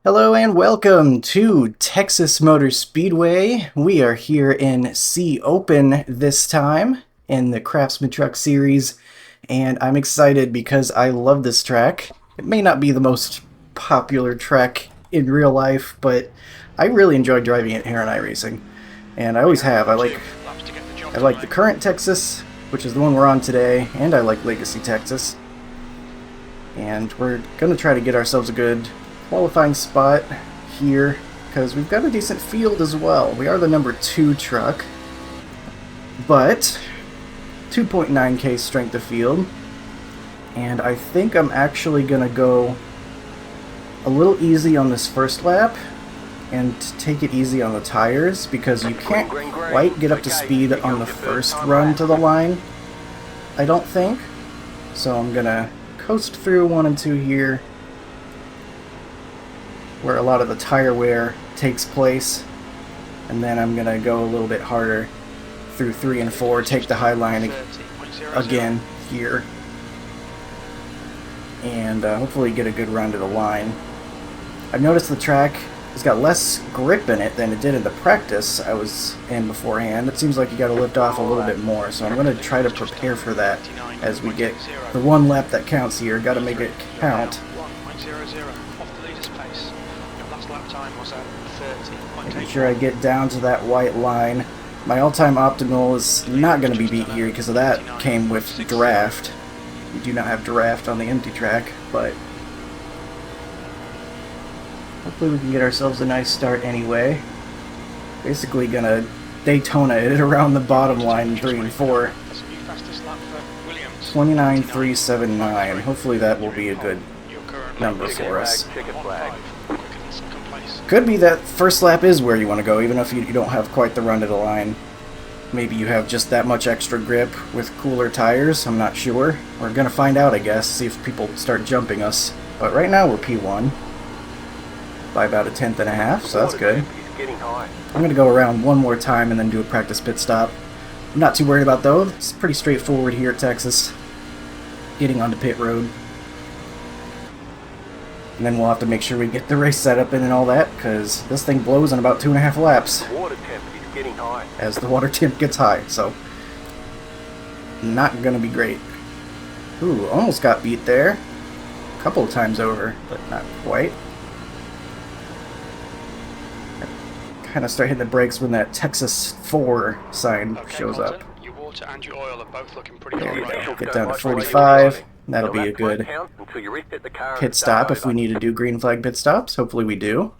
Hello and welcome to Texas Motor Speedway. We are here in C Open this time in the Craftsman Truck series, and I'm excited because I love this track. It may not be the most popular track in real life, but I really enjoy driving it here in iRacing, and I always have. I like the current Texas, which is the one we're on today, and I like Legacy Texas. And we're going to try to get ourselves a good qualifying spot here because we've got a decent field as well. We are the number 2 truck, but 2.9k strength of field, and I think I'm actually gonna go a little easy on this first lap and take it easy on the tires because you can't quite get up to speed on the first run to the line, I don't think. So I'm gonna coast through 1 and 2 here, where a lot of the tire wear takes place, and then I'm gonna go a little bit harder through 3 and 4, take the high line again here, and hopefully get a good run to the line. I've noticed the track has got less grip in it than it did in the practice I was in beforehand. It seems like you gotta lift off a little bit more, so I'm gonna try to prepare for that as we get the 1 lap that counts here. Gotta make it count. Making sure I get down to that white line. My all-time optimal is not going to be beat here because of that came with draft. We do not have draft on the empty track, but hopefully we can get ourselves a nice start anyway. Basically gonna Daytona it around the bottom line in 3 and 4. 29.379. Hopefully that will be a good number for us. Could be that first lap is where you want to go, even if you don't have quite the run to the line. Maybe you have just that much extra grip with cooler tires, I'm not sure. We're going to find out, I guess, see if people start jumping us. But right now we're P1 by about 1/10.5, so that's good. I'm going to go around 1 more time and then do a practice pit stop. I'm not too worried about though, it's pretty straightforward here at Texas, getting onto pit road. And then we'll have to make sure we get the race setup in and all that, because this thing blows in about 2.5 laps as the water temp gets high, so not gonna be great. Ooh, almost got beat there. A couple of times over, but not quite. Kind of start hitting the brakes when that Texas 4 sign shows up. Your water and your oil are both looking pretty There we good. go. Get down to 45. That'll be a good pit stop if we need to do green flag pit stops. Hopefully we do.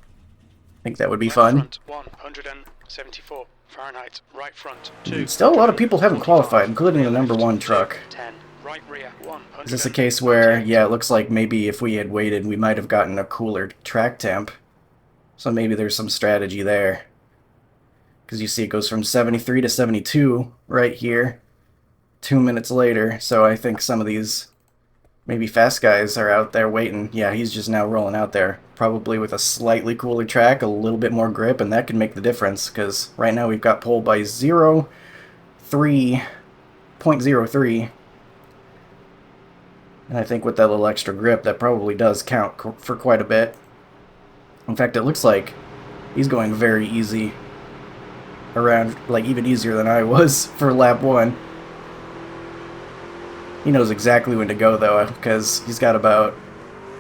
I think that would be fun. 174 Fahrenheit, right front. Still a lot of people haven't qualified, including the number 1 truck. 10, right rear, Is this a case where, yeah, it looks like maybe if we had waited, we might have gotten a cooler track temp. So maybe there's some strategy there. Because you see it goes from 73 to 72 right here, 2 minutes later. So I think some of these maybe fast guys are out there waiting. Yeah, he's just now rolling out there. Probably with a slightly cooler track, a little bit more grip, and that can make the difference. Because right now we've got pole by 0.03. And I think with that little extra grip, that probably does count for quite a bit. In fact, it looks like he's going very easy around, like even easier than I was for lap 1. He knows exactly when to go though, because he's got about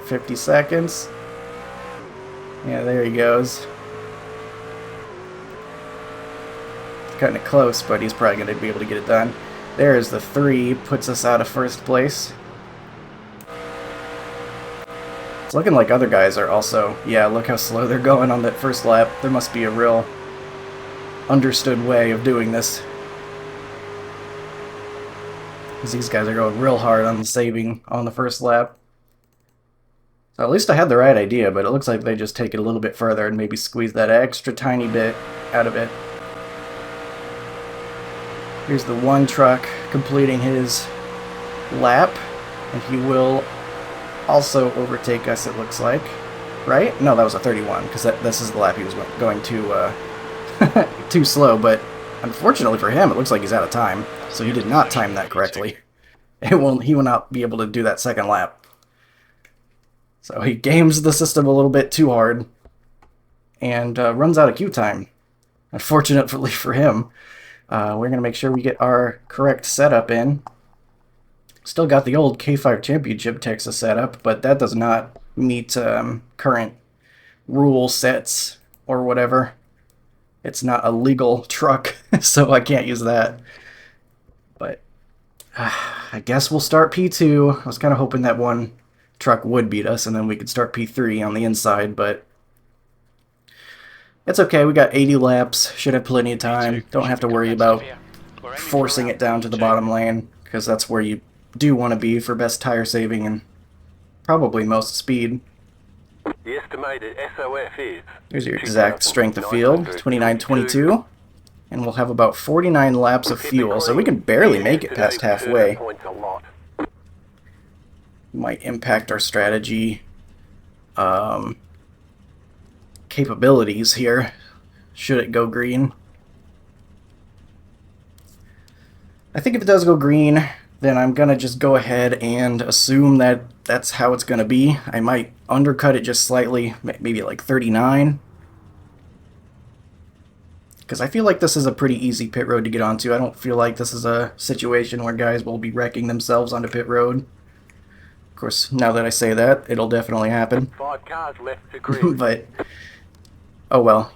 50 seconds. Yeah, there he goes. Cutting it close, but he's probably going to be able to get it done. There's the 3, puts us out of first place. It's looking like other guys are also, yeah, look how slow they're going on that first lap. There must be a real understood way of doing this. Because these guys are going real hard on the saving on the first lap. So at least I had the right idea, but it looks like they just take it a little bit further and maybe squeeze that extra tiny bit out of it. Here's the 1 truck completing his lap, and he will also overtake us, it looks like. Right? No, that was a 31, because this is the lap he was going too, too slow, but unfortunately for him, it looks like he's out of time. So he did not time that correctly. He will not be able to do that second lap. So he games the system a little bit too hard. and runs out of queue time. Unfortunately for him, we're going to make sure we get our correct setup in. Still got the old K5 Championship Texas setup, but that does not meet current rule sets or whatever. It's not a legal truck, so I can't use that. But I guess we'll start P2. I was kind of hoping that one truck would beat us, and then we could start P3 on the inside, but it's okay. We got 80 laps. Should have plenty of time. Don't have to worry about forcing it down to the bottom lane, because that's where you do want to be for best tire saving and probably most speed. The estimated SOF is... Here's your exact strength of field, 29.22. And we'll have about 49 laps of fuel, so we can barely make it past halfway. Might impact our strategy capabilities here, should it go green. I think if it does go green, then I'm going to just go ahead and assume that that's how it's going to be. I might undercut it just slightly, maybe like 39. Because I feel like this is a pretty easy pit road to get onto. I don't feel like this is a situation where guys will be wrecking themselves onto pit road. Of course, now that I say that, it'll definitely happen. 5 cars left to grid. But, oh well.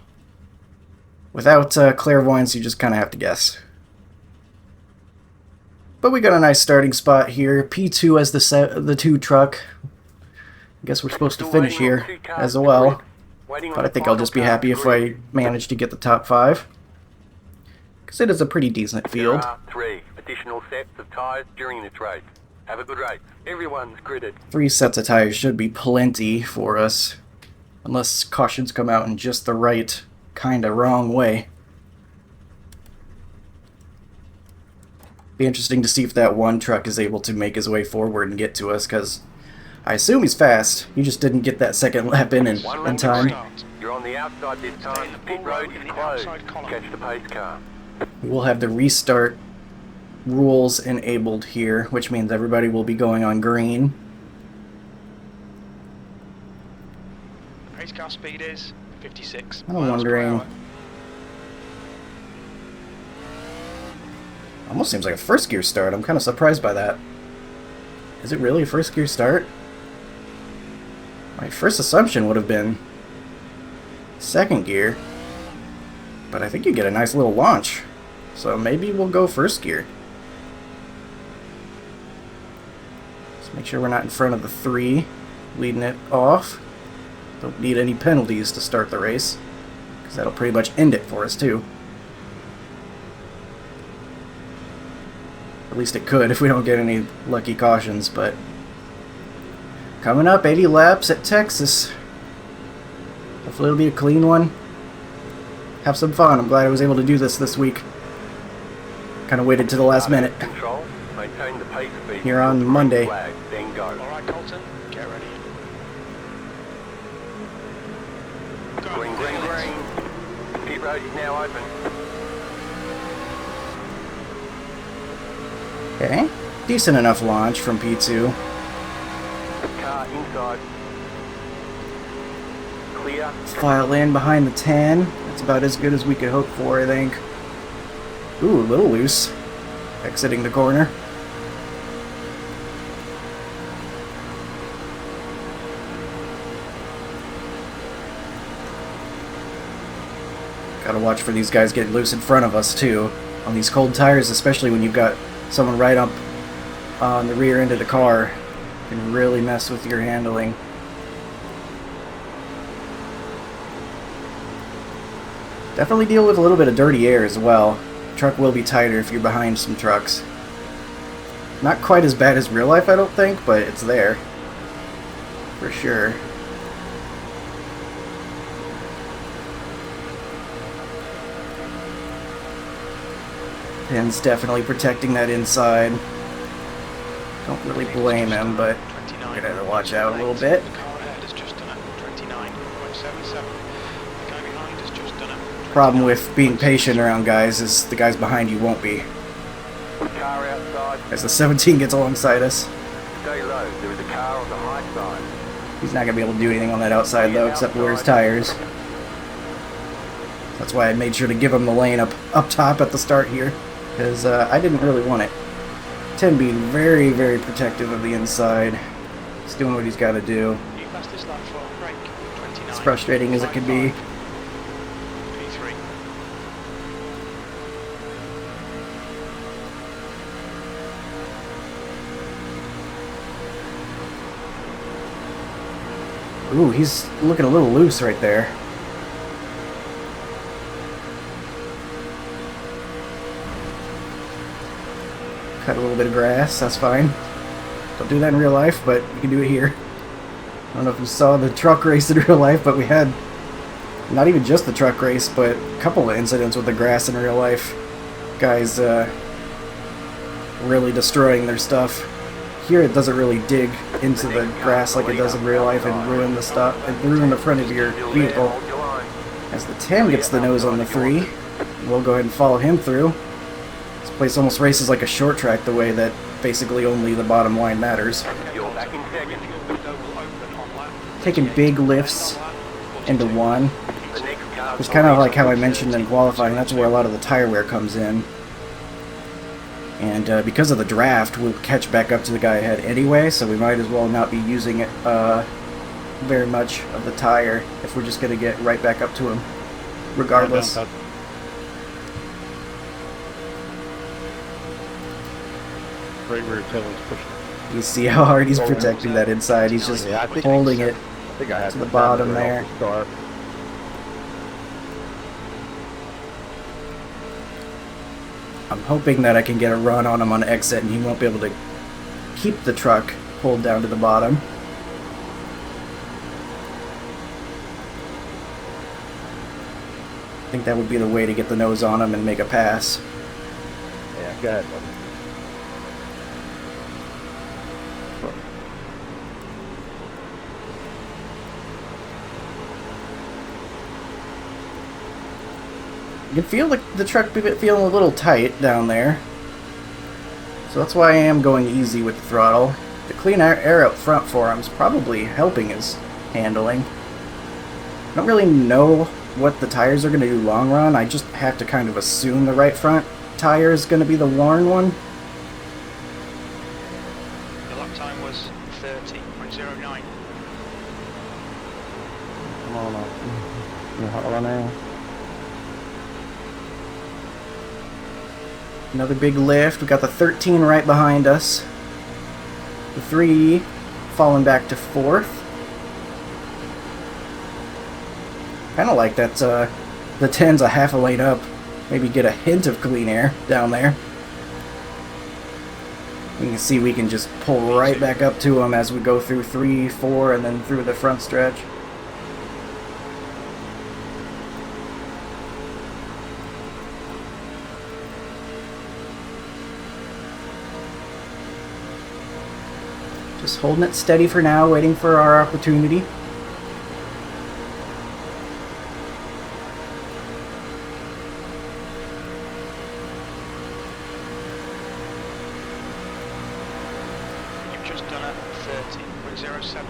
Without clairvoyance, you just kind of have to guess. But we got a nice starting spot here. P2 as the 2 truck. I guess we're supposed to finish here as well. But I think I'll just be happy if I manage to get the top 5. Because it is a pretty decent field. There are 3 additional sets of tyres during this race. Have a good race. Everyone's gridded. 3 sets of tires should be plenty for us. Unless cautions come out in just the right, kind of wrong way. Be interesting to see if that one truck is able to make his way forward and get to us, because I assume he's fast. He just didn't get that second lap in time. You're on the outside this time. The pit road is closed. Catch the pace car. We'll have the restart rules enabled here, which means everybody will be going on green. Race car speed is 56. I'm wondering. Almost seems like a first gear start. I'm kind of surprised by that. Is it really a first gear start? My first assumption would have been second gear. But I think you get a nice little launch. So maybe we'll go first gear. Let's make sure we're not in front of the 3, leading it off. Don't need any penalties to start the race, because that'll pretty much end it for us too. At least it could if we don't get any lucky cautions, but coming up, 80 laps at Texas. Hopefully it'll be a clean one. Have some fun. I'm glad I was able to do this week. Kind of waited to the last minute. Control. Maintain the pace speed. Here on Monday. Flag, then go. Alright, Colton, get ready. Go. Green, green, green. Pit road is now open. Okay. Decent enough launch from P2. Car inside. Clear. File in behind the 10. That's about as good as we could hope for, I think. Ooh, a little loose. Exiting the corner. Gotta watch for these guys getting loose in front of us, too. On these cold tires, especially when you've got someone right up on the rear end of the car. Can really mess with your handling. Definitely deal with a little bit of dirty air as well. Truck will be tighter if you're behind some trucks. Not quite as bad as real life, I don't think, but it's there. For sure. Pin's definitely protecting that inside. Don't really blame him, but we're gonna have to watch out a little bit. The car ahead has just done it. 29.77. The guy behind has just done it. Problem with being patient around guys is the guys behind you won't be. Car outside. As the 17 gets alongside us. Stay low. There is a car on the high side. He's not gonna be able to do anything on that outside though, except wear his tires. That's why I made sure to give him the lane up top at the start here, because I didn't really want it. Tim being very, very protective of the inside. He's doing what he's got to do. You passed this lap for break. 29. As frustrating as it can be. P3. Ooh, he's looking a little loose right there. Cut a little bit of grass, that's fine. Don't do that in real life, but you can do it here. I don't know if you saw the truck race in real life, but we had not even just the truck race, but a couple of incidents with the grass in real life. Guys really destroying their stuff. Here it doesn't really dig into the grass like it does in real life and ruin the stuff and ruin the front of your vehicle. As the Tim gets the nose on the 3, we'll go ahead and follow him through. This place almost races like a short track, the way that basically only the bottom line matters. You're back in second. Taking big lifts into one. The next car. It's kind of like how I mentioned in qualifying, that's where a lot of the tire wear comes in. And because of the draft, we'll catch back up to the guy ahead anyway, so we might as well not be using it very much of the tire if we're just going to get right back up to him, regardless. Right where your tail is pushing. You see how hard he's protecting that inside. He's just Yeah, I think- holding it. I think I had To the bottom there. Start. I'm hoping that I can get a run on him on exit and he won't be able to keep the truck pulled down to the bottom. I think that would be the way to get the nose on him and make a pass. Yeah, go ahead, buddy. You can feel the truck feeling a little tight down there. So that's why I am going easy with the throttle. The clean air up front for him is probably helping his handling. I don't really know what the tires are going to do long run. I just have to kind of assume the right front tire is going to be the worn one. The lap time was 30.09. Come on up. Hold on now. Another big lift. We got the 13 right behind us. The 3 falling back to 4th. Kind of like that the 10's a half a lane up. Maybe get a hint of clean air down there. You can see we can just pull right back up to them as we go through 3, 4, and then through the front stretch. Just holding it steady for now, waiting for our opportunity. You've just done a 30.07.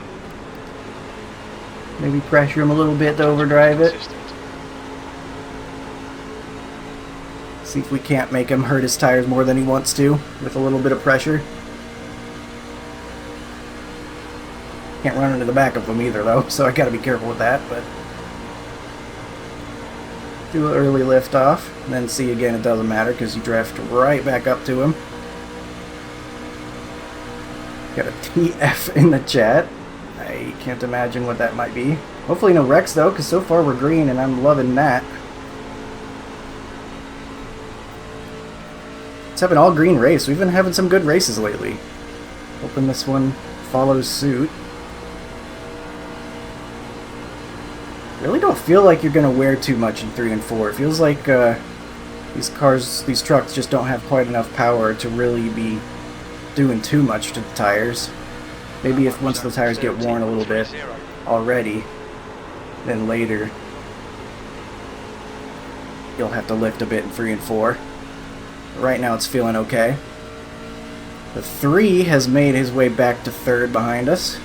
Maybe pressure him a little bit to overdrive it. Consistent. See if we can't make him hurt his tires more than he wants to with a little bit of pressure. Can't run into the back of them either though, so I gotta be careful with that, but do an early lift off, and then see again it doesn't matter because you drift right back up to him. Got a TF in the chat. I can't imagine what that might be. Hopefully no wrecks though, because so far we're green and I'm loving that. Let's have an all green race. We've been having some good races lately. Hoping this one follows suit. Really don't feel like you're going to wear too much in 3 and 4. It feels like these trucks just don't have quite enough power to really be doing too much to the tires. Maybe if once the tires get worn a little bit already, then later you'll have to lift a bit in 3 and 4. Right now it's feeling okay. The 3 has made his way back to 3rd behind us.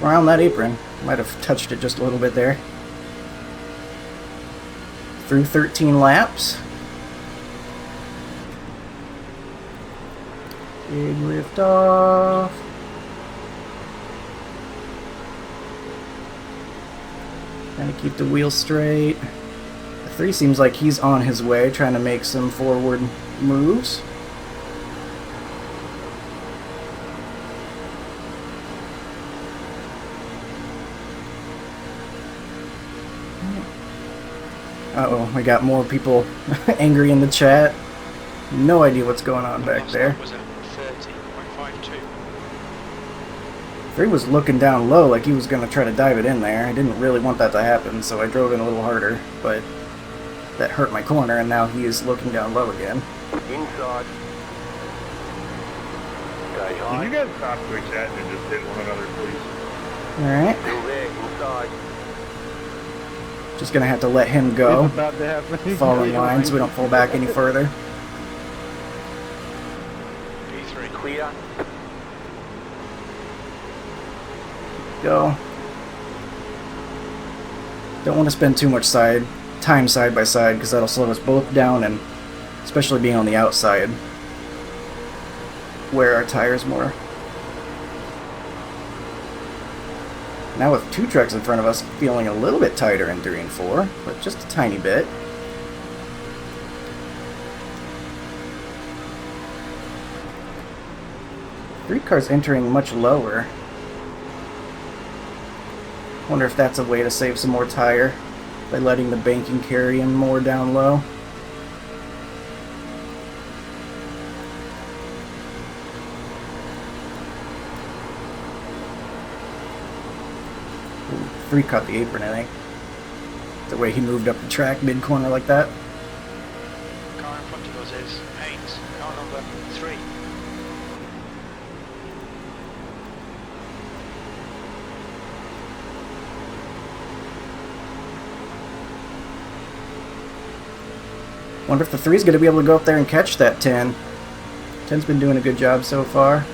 around that apron. Might have touched it just a little bit there. Through 13 laps. Big lift off. Trying to keep the wheel straight. The 3 seems like he's on his way, trying to make some forward moves. Uh-oh, we got more people angry in the chat. No idea what's going on back there. Was at 30.52. 3 was looking down low like he was going to try to dive it in there. I didn't really want that to happen, so I drove in a little harder, but that hurt my corner, and now he is looking down low again. Inside. Stay Can high. you guys stop quick chatting and just hit one another, please? Alright, Still there. Inside. just going to have to let him go. It's about to happen. Fall in line so we don't fall back any further. P3. Clear. Go. Don't want to spend too much time side by side because that'll slow us both down, and especially being on the outside, wear our tires more. Now with 2 trucks in front of us, feeling a little bit tighter in 3 and 4, but just a tiny bit. Three cars entering much lower. Wonder if that's a way to save some more tire by letting the banking carry in more down low. Ooh, 3 caught the apron, I think. The way he moved up the track mid-corner like that. Car in front of us is Haynes, car number 3. Wonder if the 3's going to be able to go up there and catch that 10. 10's been doing a good job so far.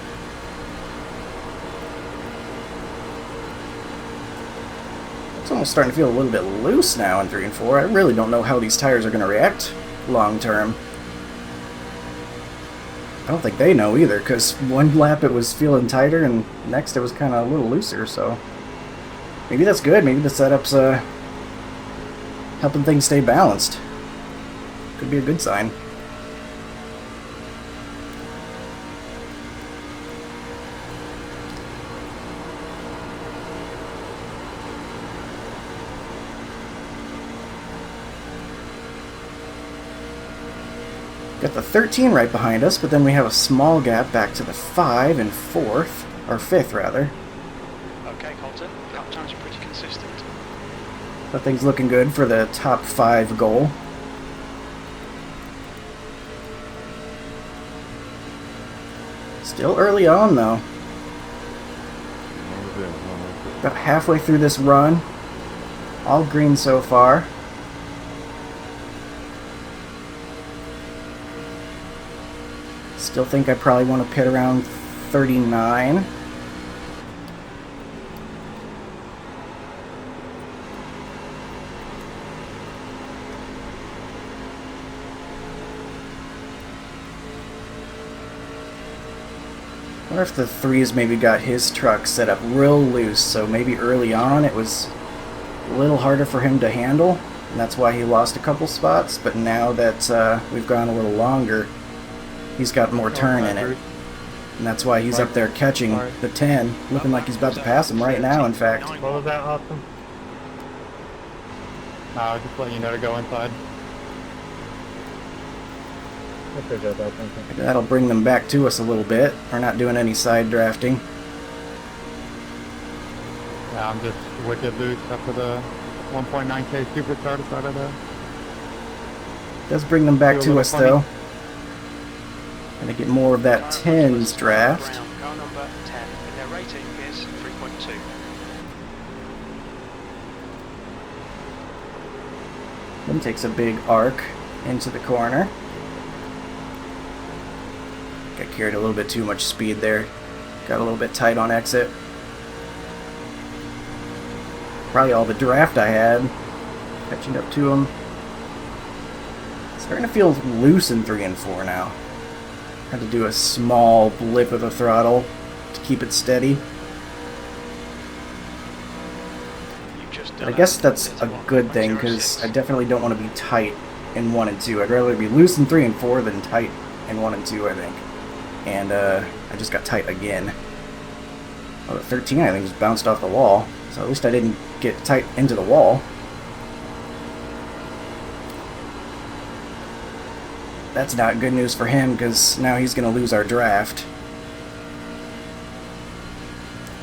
It's almost starting to feel a little bit loose now in 3 and 4. I really don't know how these tires are going to react long term. I don't think they know either, because one lap it was feeling tighter and next it was kind of a little looser, so maybe that's good. Maybe the setup's helping things stay balanced. Could be a good sign. Got the 13 right behind us, but then we have a small gap back to the 5 and 4th, or 5th rather. Okay, Colton, lap times are pretty consistent. That thing's looking good for the top 5 goal. Still early on though. About halfway through this run. All green so far. Still think I probably want to pit around 39. I wonder if the 3's maybe got his truck set up real loose, so maybe early on it was a little harder for him to handle, and that's why he lost a couple spots, but now that we've gone a little longer, he's got more turn in it. And that's why he's up there catching the 10, looking like he's about to pass him right now, in fact. What was that, Austin? No, I was just letting you know to go inside. I appreciate that, thank you. That'll bring them back to us a little bit. We're not doing any side drafting. Yeah, I'm just wicked loose after the 1.9K supercharged side of that. Does bring them back Feel a to little us, funny. though. Gonna get more of that Car in front of 10s us, draft. round, car number 10, and their rating is 3.2. Then takes a big arc into the corner. Got carried a little bit too much speed there. Got a little bit tight on exit. Probably all the draft I had. Catching up to him. Starting to feel loose in 3 and 4 now. Had to do a small blip of the throttle to keep it steady. But I guess that's a good thing, because I definitely don't want to be tight in 1 and 2. I'd rather be loose in 3 and 4 than tight in 1 and 2, I think. And I just got tight again. Well, the 13, I think, just bounced off the wall. So at least I didn't get tight into the wall. That's not good news for him, because now he's going to lose our draft.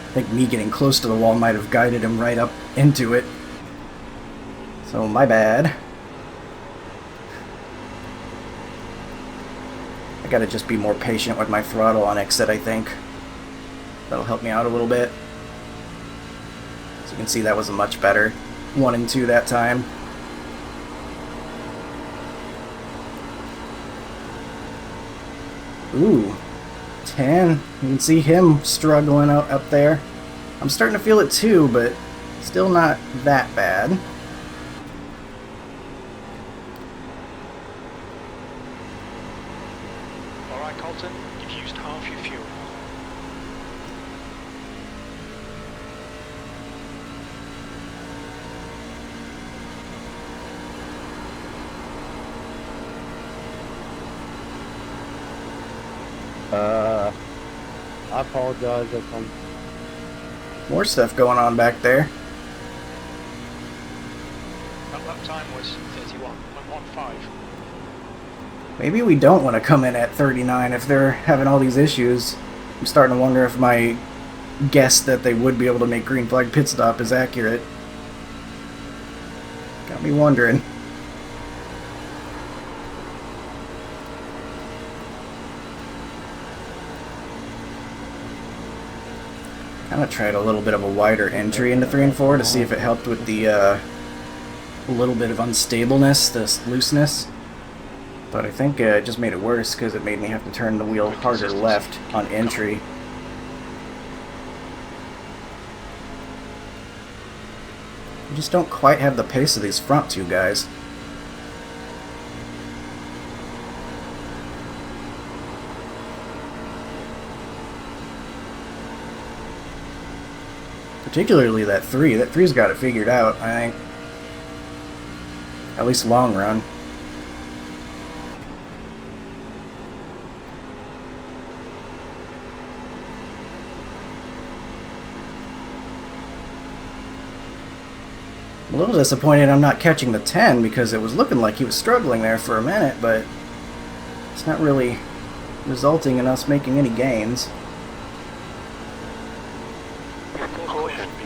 I think me getting close to the wall might have guided him right up into it. So, my bad. I gotta just be more patient with my throttle on exit, I think. That'll help me out a little bit. So you can see that was a much better 1 and 2 that time. Ooh, 10. You can see him struggling up there. I'm starting to feel it too, but still not that bad. Alright, Colton, you've used half your fuel. I apologize if I'm... More stuff going on back there. That lap time was 31.15. Maybe we don't want to come in at 39 if they're having all these issues. I'm starting to wonder if my guess that they would be able to make green flag pit stop is accurate. Got me wondering. Kind of tried a little bit of a wider entry into 3 and 4 to see if it helped with the little bit of unstableness, this looseness. But I think it just made it worse because it made me have to turn the wheel harder left on entry. I just don't quite have the pace of these front two guys. Particularly that 3. That 3's got it figured out, I think. At least long run. I'm a little disappointed I'm not catching the 10 because it was looking like he was struggling there for a minute, but it's not really resulting in us making any gains.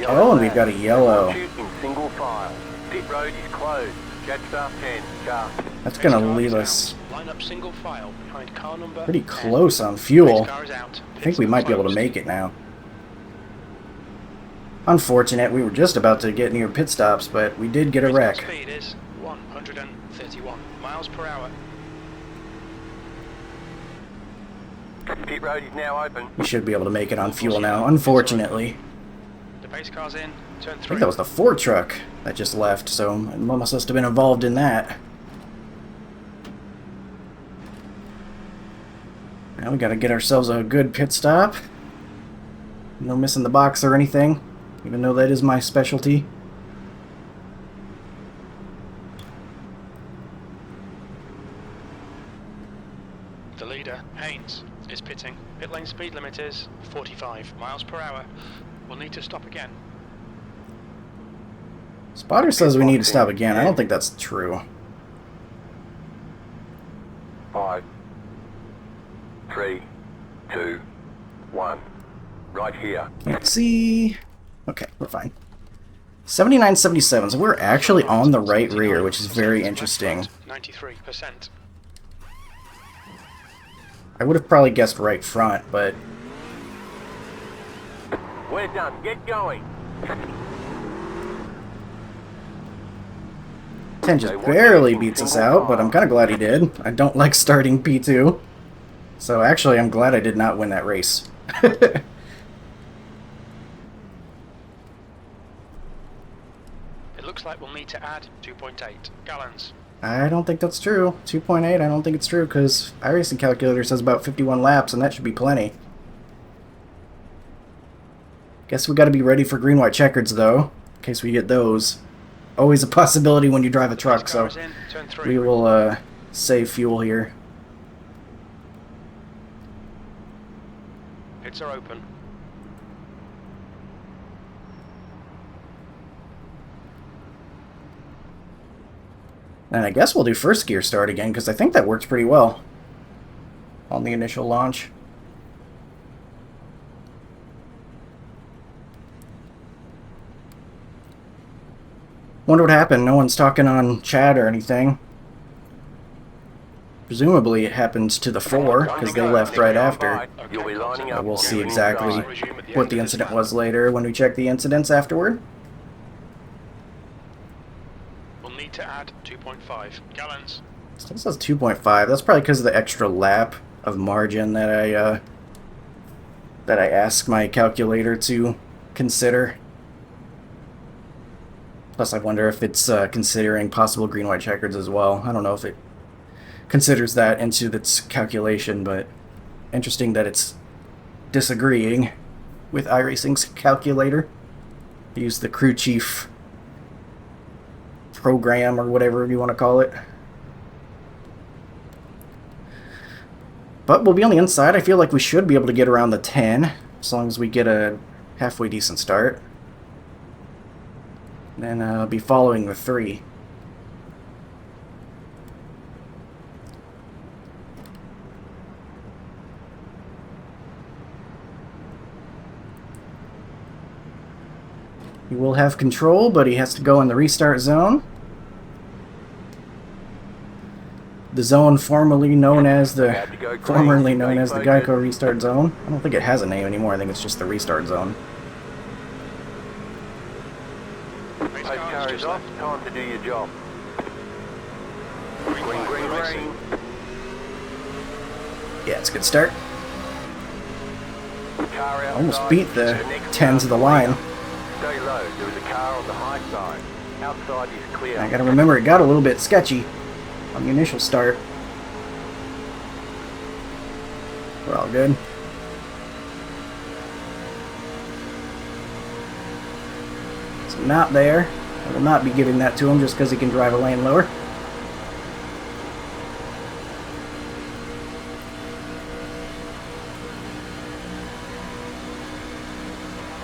Oh, and we've got a yellow. In single file. Pit road is closed. Jetstar 10. Car. That's going to leave us Line up single file behind car number pretty 10. close on fuel. Car is out. I think we might be able to make it now. Unfortunate, we were just about to get near pit stops, but we did get a wreck. Speed is 131 miles per hour. Pit road is now open. We should be able to make it on fuel now, unfortunately. The pace car's in. Turn I 3. think that was the Ford truck that just left, so it must have been involved in that. Now we gotta get ourselves a good pit stop. No missing the box or anything, even though that is my specialty. The leader, Haynes, is pitting. Pit lane speed limit is 45 miles per hour. We'll need to stop again. Spotter says we need to stop again. I don't think that's true. 5, 3, 2, 1. Right here. Can't see. Okay, we're fine. 79.77, so we're actually on the right rear, which is very interesting. 93%. I would have probably guessed right front, but We're done. Get going. 10 just barely beats us out, but I'm kind of glad he did. I don't like starting P2. So actually, I'm glad I did not win that race. Looks like we'll need to add 2.8 gallons. I don't think that's true. 2.8, I don't think it's true, because iRacing calculator says about 51 laps, and that should be plenty. Guess we gotta be ready for green-white checkers, though, in case we get those. Always a possibility when you drive a truck, so In, turn 3. we will save fuel here. Pits are open. And I guess we'll do first gear start again, because I think that works pretty well on the initial launch. Wonder what happened. No one's talking on chat or anything. Presumably it happens to the 4, because they left right after. You'll be lining up. We'll see Green exactly side. Resume at the what end the of this incident lap. was later when we check the incidents afterward. We'll need to add 2.5 gallons. Still says 2.5. That's probably because of the extra lap of margin that I asked my calculator to consider. Plus, I wonder if it's considering possible green-white checkers as well. I don't know if it considers that into its calculation, but interesting that it's disagreeing with iRacing's calculator. They use the crew chief program or whatever you want to call it. But we'll be on the inside. I feel like we should be able to get around the 10 as long as we get a halfway decent start. Then I'll be following the 3. He will have control, but he has to go in the restart zone. The zone formerly known as the Geico restart zone. I don't think it has a name anymore. I think it's just the restart zone. Pace Pace car car is is just off. left. Time to do your job. Green Green, flag green, for racing. green. Yeah, it's a good start. Car outside. Almost beat the next 10 to the line. Stay low. There is a car on the high side. Outside is clear. I gotta remember it got a little bit sketchy on the initial start. We're all good. So not there. I will not be giving that to him just because he can drive a lane lower.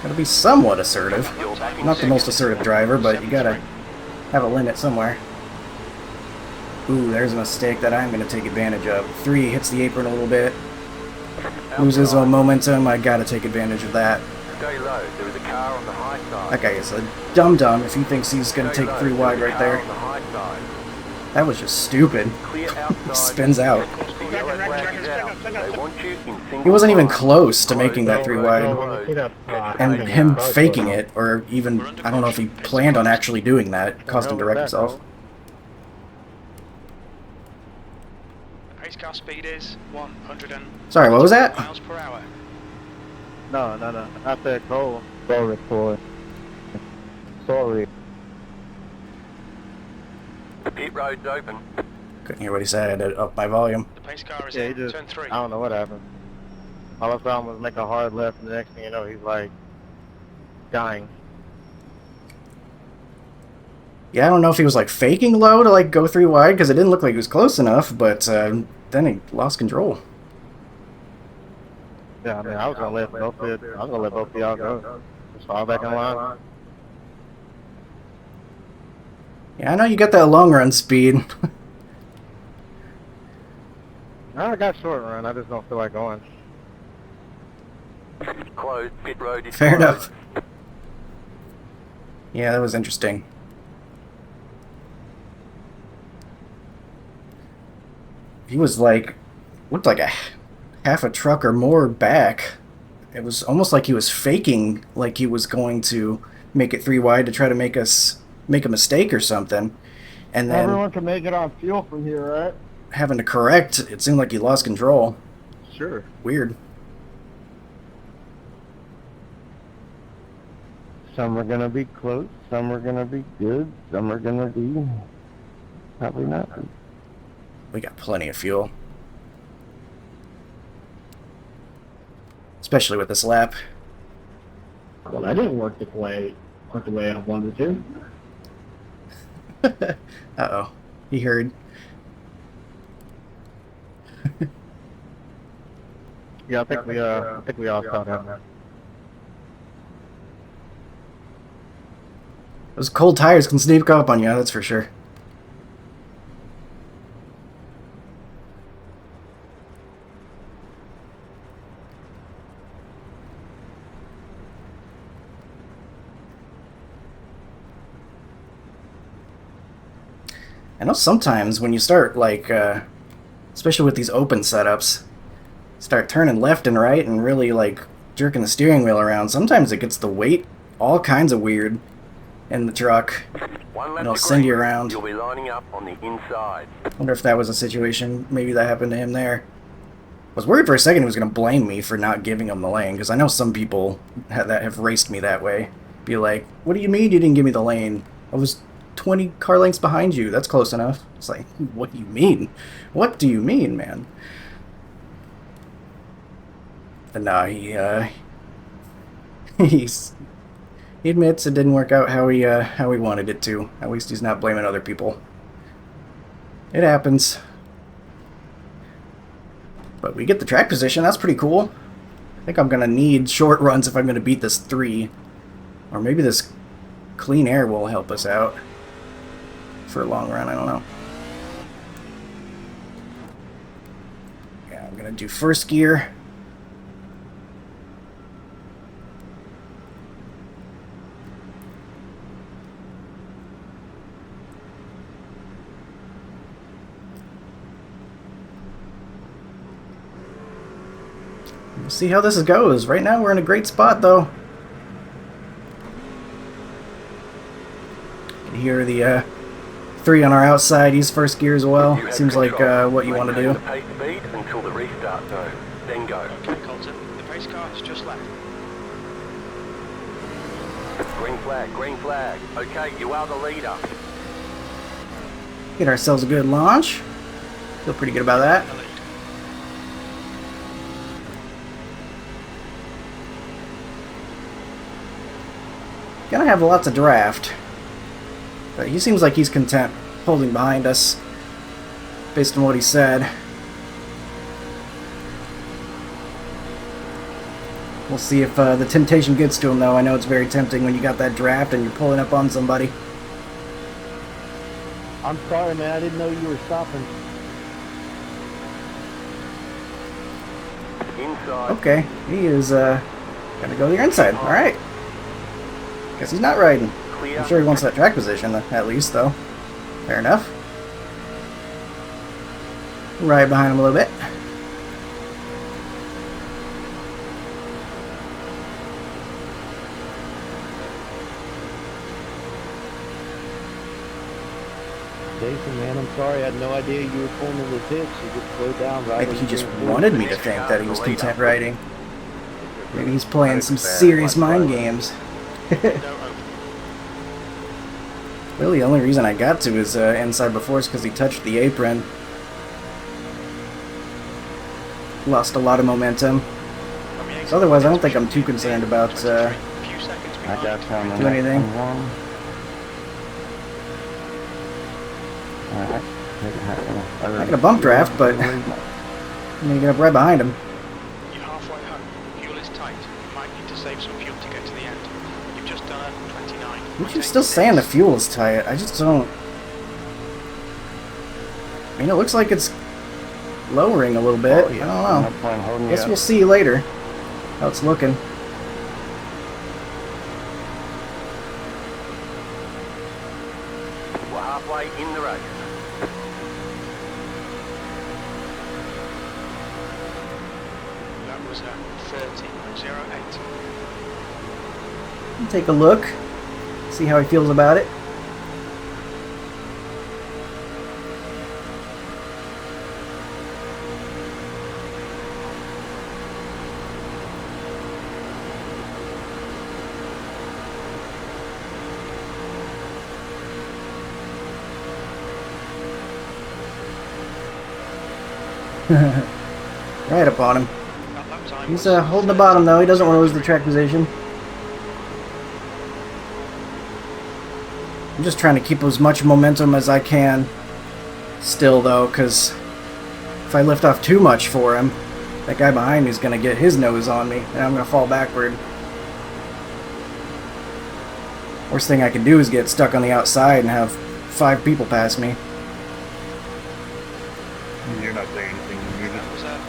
Gotta be somewhat assertive. You're back in Not the most second. assertive driver, but you gotta have a limit somewhere. Ooh, there's a mistake that I'm gonna take advantage of. 3 hits the apron a little bit. Loses Outside. momentum. I gotta take advantage of that. Stay low. There is a car on the high side. That guy is a dum-dum if he thinks he's gonna Stay take low. 3 wide There is a right car there. on the high side. That was just stupid. Clear outside. Spins out. The yellow flag is out. They want you in single He wasn't even file. close to making that 3 wide. And And him faking it, or even, I don't know if he planned on actually doing that, caused him to wreck himself. Pace car speed is 100 Sorry, what was that? miles per hour. No. I said go. Go report. Sorry. The pit road's open. Couldn't hear what he said. I had to up my volume. The pace car is Yeah, he in, just, turn 3. I don't know what happened. All I saw him was make a hard left, and the next thing you know, he's like dying. Yeah, I don't know if he was like faking low to like go 3 wide because it didn't look like he was close enough, but then he lost control. Yeah, I mean, I was gonna let both of y'all go. Just fall back in line. Yeah, I know you got that long run speed. I got short run. I just don't feel like going. Closed. Pit road is Fair closed. enough. Yeah, that was interesting. He was like, looked like a half a truck or more back. It was almost like he was faking, like he was going to make it 3 wide to try to make us make a mistake or something. And then Everyone can make it on fuel from here, right? having to correct, it seemed like he lost control. Sure. Weird. Some are gonna be close, some are gonna be good, some are gonna be probably not. We got plenty of fuel. Especially with this lap. Well, that didn't work the way I wanted it to. Uh-oh. He heard. Yeah, I think we all caught him. Those cold tires can sneak up on you, that's for sure. I know sometimes when you start, like, especially with these open setups, start turning left and right and really, like, jerking the steering wheel around, sometimes it gets the weight all kinds of weird in the truck. One left And it'll to send you green. around. You'll be lining up on the inside. Wonder if that was a situation, maybe that happened to him there. I was worried for a second he was going to blame me for not giving him the lane, because I know some people have raced me that way. Be like, what do you mean you didn't give me the lane? I was 20 car lengths behind you. That's close enough. It's like, what do you mean? What do you mean, man? And nah, he admits it didn't work out how he wanted it to. At least he's not blaming other people. It happens. But we get the track position. That's pretty cool. I think I'm gonna need short runs if I'm gonna beat this 3, or maybe this clean air will help us out for a long run. I don't know. Yeah, I'm gonna do first gear. We'll see how this goes. Right now we're in a great spot though. You can hear the 3 on our outside. He's first gear as well. You have Seems like control. what you want to do. Maintain the pace speed until the restart zone. Then go. Okay, Colton. The pace car has just left. Green flag, green flag. Okay, you are the leader. Get ourselves a good launch. Feel pretty good about that. The lead. Gonna have lots of draft. But he seems like he's content holding behind us based on what he said. We'll see if the temptation gets to him though. I know it's very tempting when you got that draft and you're pulling up on somebody. I'm sorry, man. I didn't know you were stopping. Inside. Okay, he is gonna go to your inside. Alright. Guess he's not riding. Clear. I'm sure he wants that track position at least though. Fair enough. Right behind him a little bit. Jason, man, I'm sorry. I had no idea you were pulling in the ditch. You just slowed down right. Maybe he just wanted me to think that he was content riding. Maybe he's playing some serious mind games. No open. Really, the only reason I got to his inside before is because he touched the apron. Lost a lot of momentum. From the exit, So otherwise, I don't think I'm too concerned about Few seconds I got behind. time. Do anything. I'm not gonna bump draft, but I'm gonna get up right behind him. You're halfway home. Fuel is tight. You might need to save some fuel to get to the end. You've just done 29. You keep still saying the fuel is tight. I just don't. I mean, it looks like it's lowering a little bit. I don't know. Guess we'll see later how it's looking. We're halfway in the race. That was 30.08. Take a look, see how he feels about it. Right up on him. That lap time He's was holding the bottom though. He doesn't want to lose the track 13.3. position. I'm just trying to keep as much momentum as I can still though, because if I lift off too much for him, that guy behind me is going to get his nose on me and I'm going to fall backward. Worst thing I can do is get stuck on the outside and have 5 people pass me. You're not saying anything. You're That just was at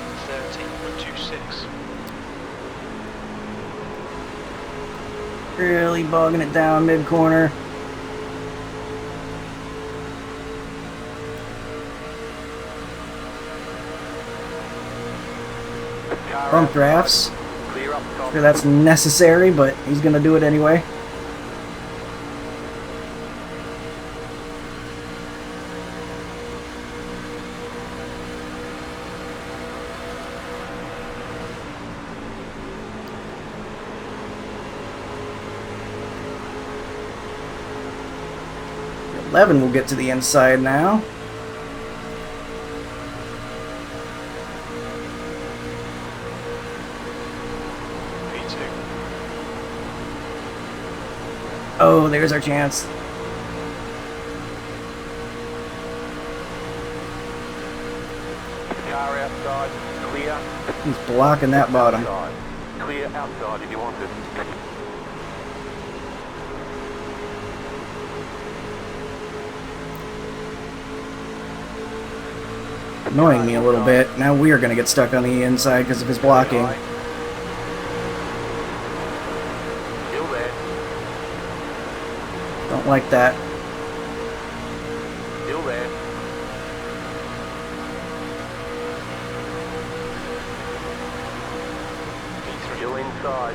13.26. Really bogging it down mid-corner. Bump drafts. Clear up top. Sure that's necessary, but he's going to do it anyway. Eleven will get to the inside now. P2. Oh, there's our chance. Car outside. Clear. He's blocking that bottom. Outside. Clear outside if you want it. Annoying me a little bit. Now we are going to get stuck on the inside because of his blocking. Still there. Don't like that. Still there. P3. Still inside.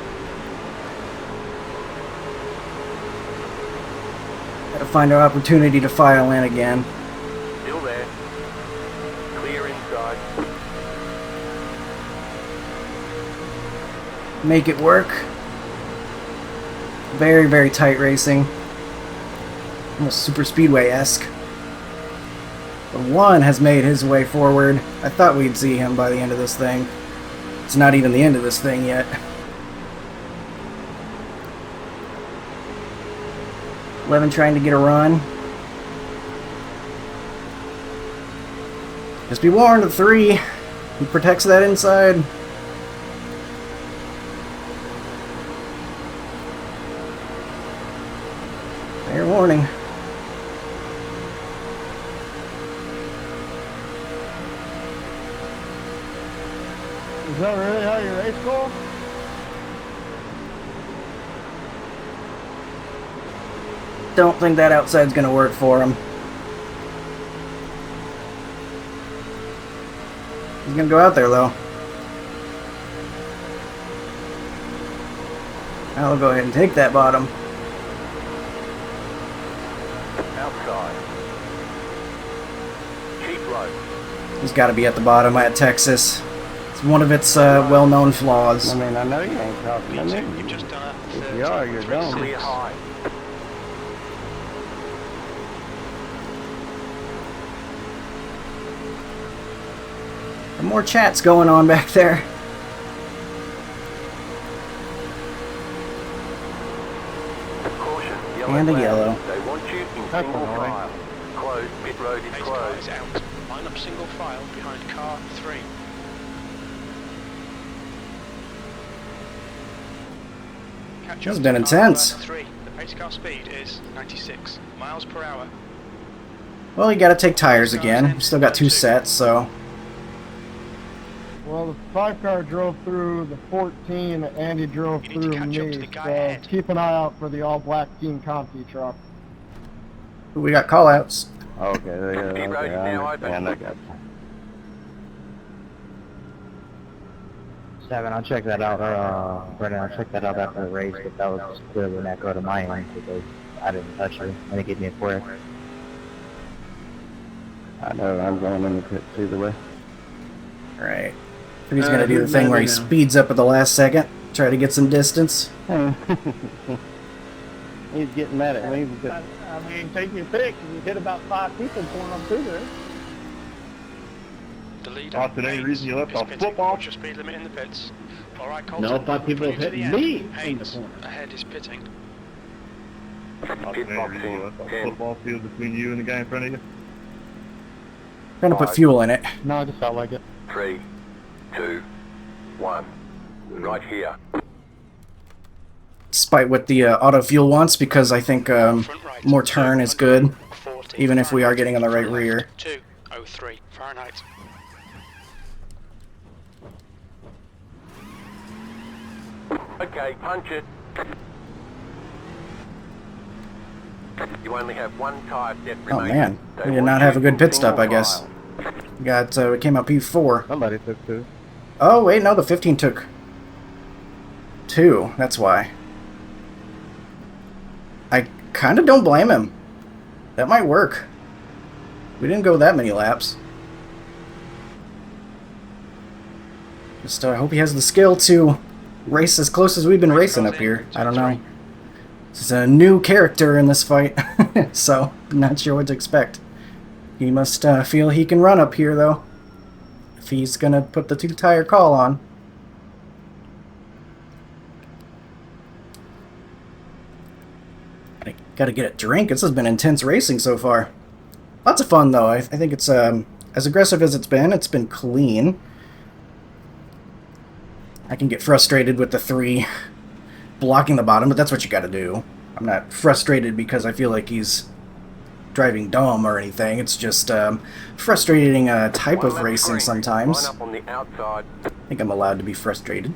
Gotta find an opportunity to file in again. Still there. Clear inside. Make it work. Very, very tight racing. Almost super speedway-esque. The one has made his way forward. I thought we'd see him by the end of this thing. It's not even the end of this thing yet. 11 trying to get a run. Just be warned, the 3. He protects that inside. Fair warning. Is that really how you race goal? Don't think that outside's gonna work for him. He's gonna go out there though. I'll go ahead and take that bottom. Outside. Keep low. He's got to be at the bottom at Texas. It's one of its well-known flaws. I mean, I know you ain't talking to P2. me. You've just done a If you are, you're dumb. 13.36. Clear high. Some more chats going on back there. Caution. And a flag. yellow. They want you in That's single annoying. file. Closed. Pit road is Pace car closed. is out. Line up single file behind car 3. Catch This up has to been car intense. number 3. The pace car speed is 96 miles per hour. Well, you got to take tires again. Still got 2 sets, so Well, the 5 car drove through the 14, and Andy drove You need to through catch up me. to the guy So ahead. keep an eye out for the all-black Team Conti truck. we got callouts. Okay, Pit road is now open. I got you. 7, I'll check that out. Brendan, I'll check that out after the race, but that was just clearly an echo to my end because I didn't touch her and it gave me a quirk. I know, I'm going in the pits either way. Right. He's gonna do the thing where he speeds up at the last second, try to get some distance. He's getting mad at me because... I mean, take your pick. You hit about 5 people going up through there. The leader, Austin, any Haynes, reason you left is off pitting. football? What's your speed limit in the pits? Alright, Colton. No, 5 people have clear hit to the me end. in the Haynes, corner. ahead is pitting. Austin, any Pit box reason you in left off 10, football field between you and the guy in front of you? Trying to put fuel in it. No, I just felt like it. 3, 2, 1. Right here. Despite what the auto fuel wants, because I think Front right, more turn is good, 40 even if we are Fahrenheit. getting on the right Front left, rear. 203 Fahrenheit. Okay, punch it. You only have 1 tire set Oh remaining. man, They we did want not you have a good in pit stop, single I guess. file. We came out P4. Somebody took 2. Oh wait, no, the 15 took 2. That's why. I kind of don't blame him. That might work. We didn't go that many laps. Just hope he has the skill to race as close as we've been racing up here. I don't know. This is a new character in this fight, so I'm not sure what to expect. He must feel he can run up here, though, if he's gonna put the 2-tire call on. I gotta get a drink. This has been intense racing so far. Lots of fun, though. I think it's as aggressive as it's been clean. I can get frustrated with the 3 blocking the bottom, but that's what you gotta do. I'm not frustrated because I feel like he's driving dumb or anything. It's just frustrating type of One left racing green. sometimes. Line up on the outside. I think I'm allowed to be frustrated.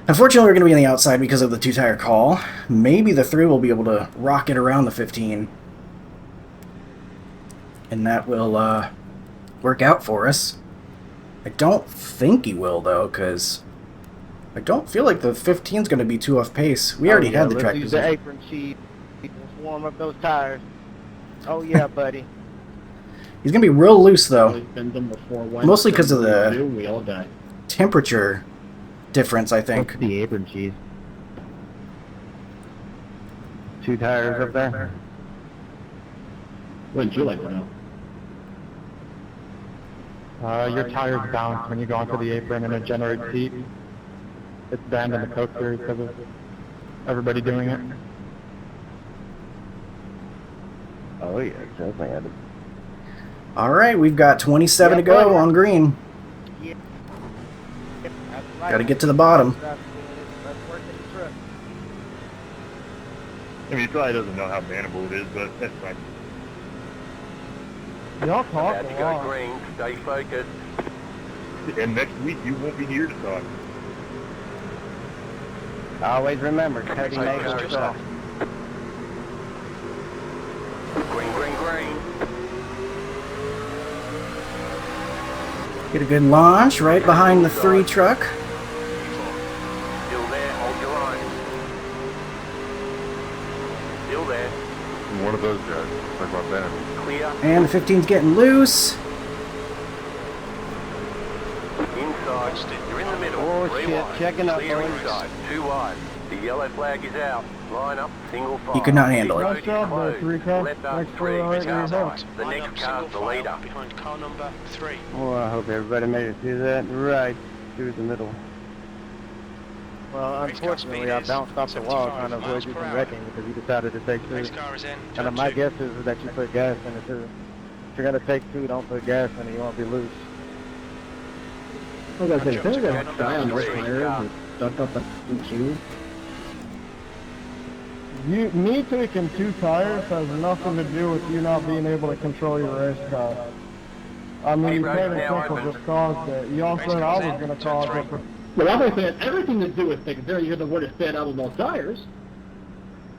Unfortunately, we're going to be on the outside because of the 2-tire call. Maybe the 3 will be able to rocket around the 15. And that will work out for us. I don't think he will, though, because I don't feel like the 15 is going to be too off pace. We already had the track Let's use the position. apron sheet. Let's warm up those tires. Oh yeah, buddy. He's going to be real loose, though. We've been done before. Mostly 'cause of the- We all die. Temperature difference, I think. What's the apron cheese? 2 tires up there. Wouldn't you like to know? Your tires bounce when you go onto the apron and it generates heat. It's banned in the Coke series because of everybody doing it. Oh yeah, definitely had it. All right, we've got 27 to go on green. Got to get to the bottom. I mean, he probably doesn't know how bannable it is, but that's fine. Y'all talk About to go green. Stay focused. And next week you won't be here to talk. Always remember, Cody Take made care. herself. Green, green, green. Get a good launch right behind the 3 truck. Still there. Hold your line. Still there. One of those guys, like my band. Clear. And the 15's getting loose. Inside. You're in the middle. Oh, 3 shit. wide. Checking up, Clear boys. inside. 2 wide. The yellow flag is out. Line up. Single file. He could not handle it. Road Nice job is there, closed. 3 car. Left up Next 3. one, right Cars there. right. The Line next up car's single the file leader. behind car number 3. Oh, I hope everybody made it through that right through the middle. Well, Race car unfortunately, speed I is bounced off the wall 75 trying to avoid miles you per from hour. wrecking because you decided to take 2. Race car is in. And turn my 2. guess is that you put gas in it too. If you're gonna take 2, don't put gas in it. You won't be loose. I was gonna say, Jones, there's a car guy on number those 3. tires that stuck up the queue. Me taking 2 tires has nothing to do with you not being able to control your race car. I mean, you Hey, paid right now, attention Ivan. just caused it. You also said I was going to cause it. Well, I was saying everything to do with things. There, you had the word it fed out of those tires.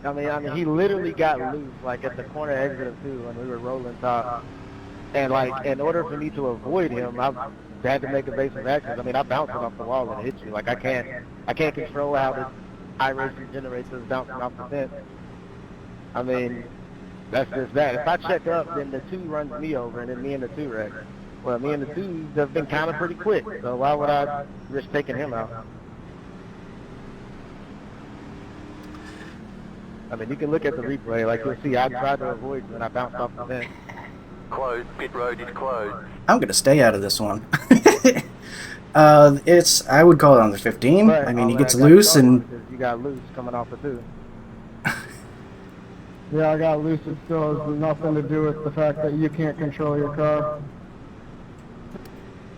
I mean, he literally got loose, like at the corner exit of 2 when we were rolling top. And like, in order for me to avoid him, I had to make evasive actions. I mean, I bounced him off the wall and hit you. Like, I can't control how the iRacing generates this bouncing off the fence. I mean, that's just that. If I check up, then the 2 runs me over, and then me and the 2 wreck. Well, me and the 2 have been kind of pretty quick, so why would I risk taking him out? I mean, you can look at the replay, like you'll see I tried to avoid you and I bounced off the fence. Closed. Pit road is closed. I'm gonna stay out of this one. I would call it on the 15. But I mean, he all gets that got loose started and because you got loose coming off of 2. Yeah, I got loose. It still has nothing to do with the fact that you can't control your car.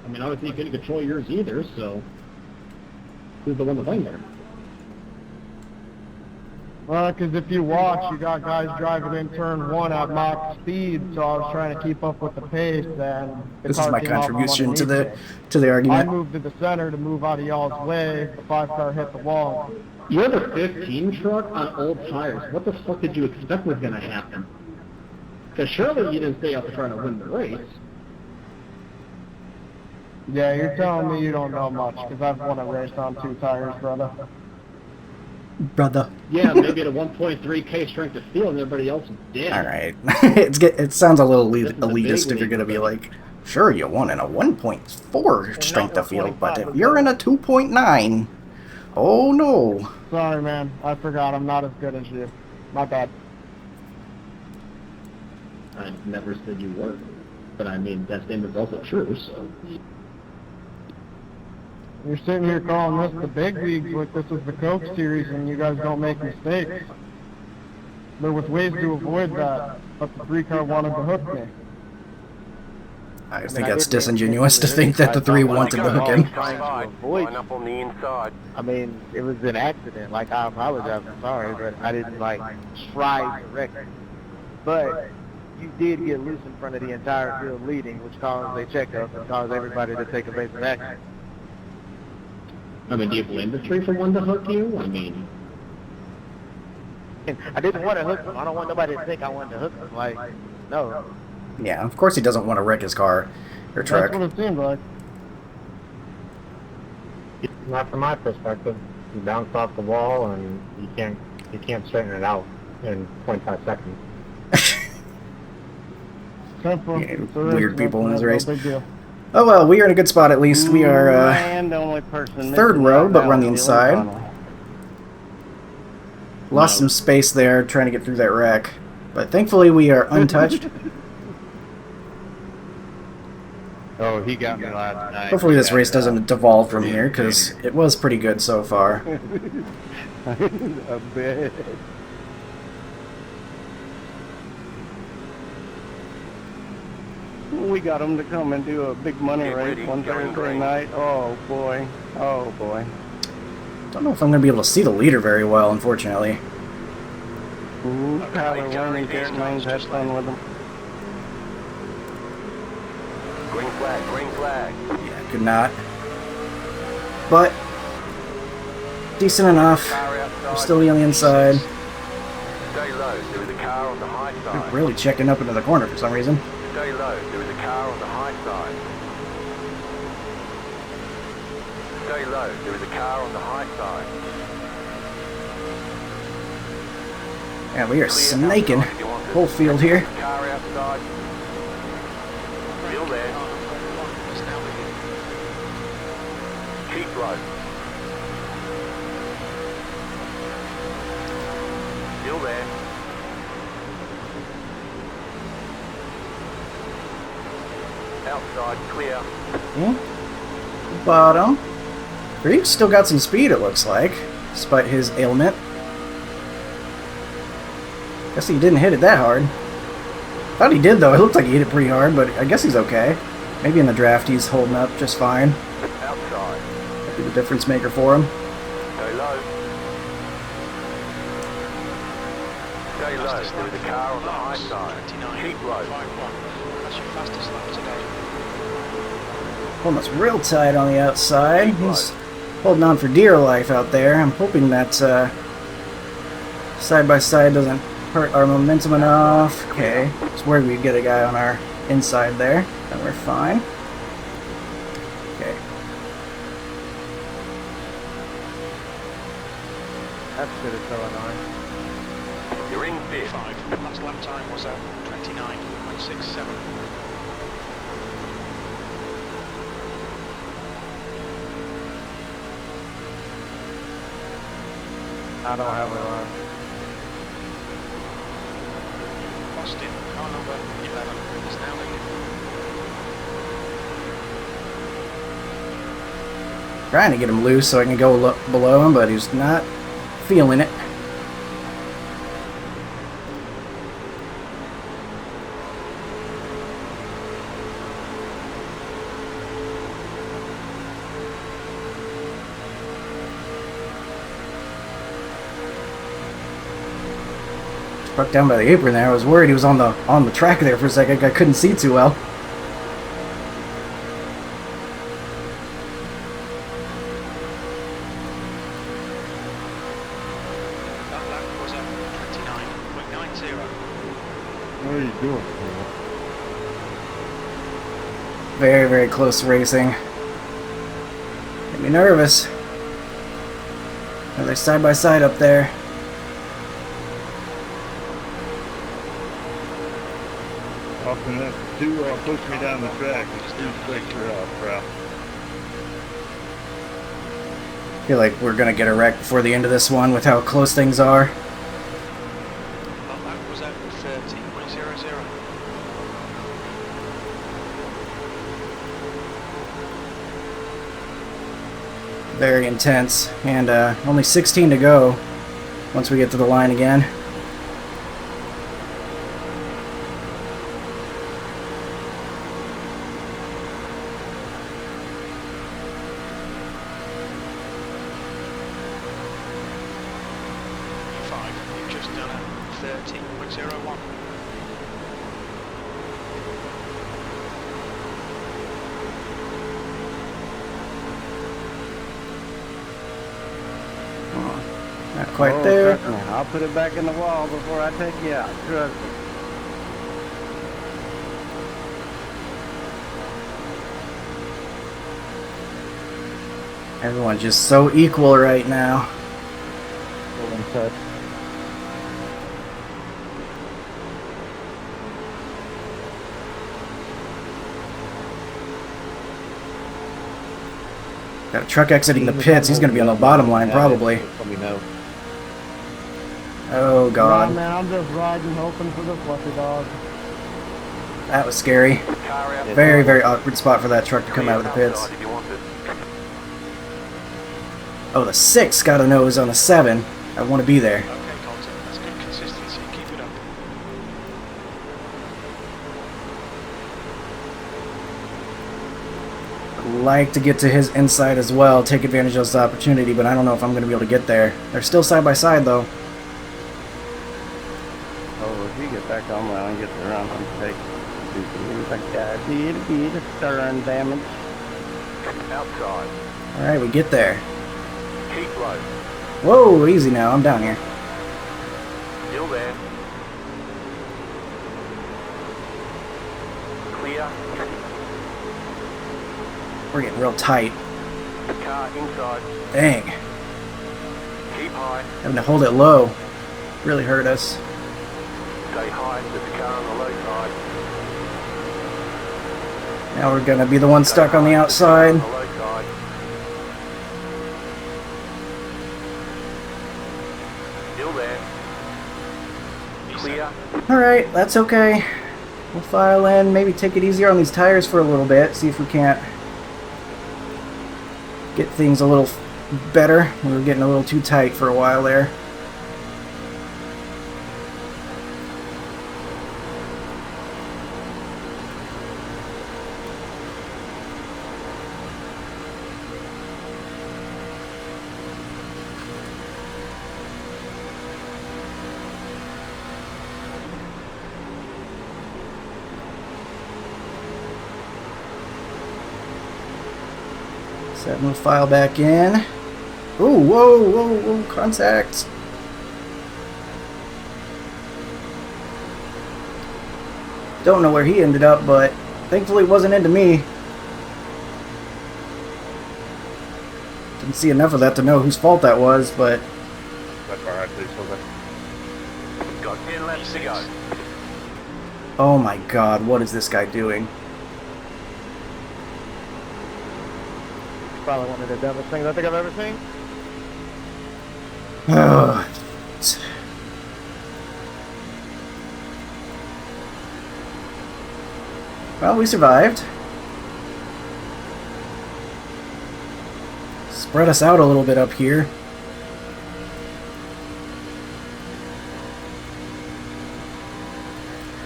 I mean, obviously you couldn't control yours either, so who's the one to blame there? Well, because if you watch, you got guys driving in turn 1 at max speed, so I was trying to keep up with the pace, and the this is car my came off from contribution to underneath the me. I argument. moved to the center to move out of y'all's way. The 5 car hit the wall. You have a 15 truck on old tires. What the fuck did you expect was going to happen? Because surely you didn't stay out there trying to win the race. Yeah, you're telling me you don't know much, because I've won a race on 2 tires, brother. Brother. Yeah, maybe at a 1.3K strength of steel and everybody else is dead. All right. It sounds a little This is the big elitist if you're league, gonna be but- like, sure, you won in a 1.4 strength of field, but if you're in a 2.9, oh no. Sorry, man. I forgot I'm not as good as you. My bad. I never said you were. But I mean, that statement's also true, so... You're sitting here calling this the big leagues like this is the Coke series and you guys don't make mistakes. There was ways to avoid that, but the 3 car wanted to hook me. I think that's disingenuous to think that the 3 wanted to hook him. Trying to avoid. Line up on the inside. I mean, it was an accident. Like, I apologize. I'm sorry, but I didn't, like, try to wreck it. But you did get loose in front of the entire field leading, which caused a checkup and caused everybody to take evasive action. I mean, do you blame the 3 for wanting to hook you? I mean... And I didn't want to hook them. I don't want nobody to think I wanted to hook them. Like, no. Yeah, of course he doesn't want to wreck his car or truck. That's what it seemed like. Not from my perspective. You bounce off the wall and you can't straighten it out in 0.5 seconds. Simple. Yeah, It's a weird race, people in man. this No race. big deal. Oh well, we are in a good spot at least. We are And the only person third missing row, right but now we're on the is inside. Connolly. Lost some space there trying to get through that wreck. But thankfully we are untouched. Oh, he got me last night. Hopefully this race doesn't devolve from here, because it was pretty good so far. A bit. We got him to come and do a big money Get race ready, one going Thursday green. night. Oh boy. Oh boy. Don't know if I'm going to be able to see the leader very well, unfortunately. Ooh, Tyler Okay, Wayne and these Garrett guys Lane's had just fun with him. Green flag, green flag. Yeah, could not. But, decent enough. Car outside. We're still on the inside. Stay low. There is a car on the high side. Really checking up into the corner for some reason. Stay low. There is a car on the high side. Stay low. There is a car on the high side. Yeah, we are Clear snaking outside if you want to. whole field here. Car outside. Still there. Keep low. Still there. Outside, clear. Bottom. Reeves still got some speed, it looks like, despite his ailment. Guess he didn't hit it that hard. Thought he did, though. It looked like he hit it pretty hard, but I guess he's okay. Maybe in the draft he's holding up just fine. Outside. That'd be the difference maker for him. Stay low. Stay low. There is a car on the high side. Keep low. 5-1. That's your fastest lap today. Almost real tight on the outside. He's holding on for dear life out there. I'm hoping that side by side doesn't hurt our momentum enough. Okay, it's worried we'd get a guy on our inside there, and we're fine. Okay. That's good as so annoying. You're in fifth. 5. Last lap time was 29.67. I don't have a line. Austin, car number 11, is now leading. Trying to get him loose so I can go below him, but he's not feeling it. Struck down by the apron there. I was worried he was on the track there for a second. I couldn't see too well. That lap was at 29.90. What are you doing, Paul? Very, very close racing. Made me nervous. They're side by side up there. Often enough to push me down the track. It's too quick for crap. I feel like we're gonna get a wreck before the end of this one with how close things are. That lap was at 30.00. Very intense, and only 16 to go once we get to the line again. You've just done a 13.01. Not quite Oh, there. trust me, I'll put it back in the wall before I take you out. Trust me. Everyone's just so equal right now. Pull in touch. Got a truck exiting the pits. He's gonna be on the bottom line probably. Let me know. Oh Nah, god, man, I'm just riding, hoping for the fluffy dog. that was scary. Car out. Very, very awkward spot for that truck to come out of the pits. Outside if you want it. Oh, the 6 got a nose on a 7. I want to be there. Okay, Colton, that's good consistency. Keep it up. Like to get to his inside as well, take advantage of this opportunity, but I don't know if I'm going to be able to get there. They're still side by side though. Oh, if you get back on well and get around and take things like that, it'd be the stirring damage. Outside. Alright, we get there. Keep low. Whoa, easy now, I'm down here. Still there. Clear. We're getting real tight. Car inside. Dang, Keep high. having to hold it low really hurt us. Stay high. There's a car on the low side. Now we're going to be the one stuck on the On outside. the low side. Still there. Clear. Alright, that's okay. We'll file in, maybe take it easier on these tires for a little bit, see if we can't get things a little better. We were getting a little too tight for a while there. Setting the file back in. Ooh, whoa, whoa, whoa, contact. Don't know where he ended up, but thankfully it wasn't into me. Didn't see enough of that to know whose fault that was, but That's alright, please. Got 10 laps to go. oh my god, what is this guy doing? Probably one of the dumbest things I think I've ever seen. Oh. Well, we survived. spread us out a little bit up here.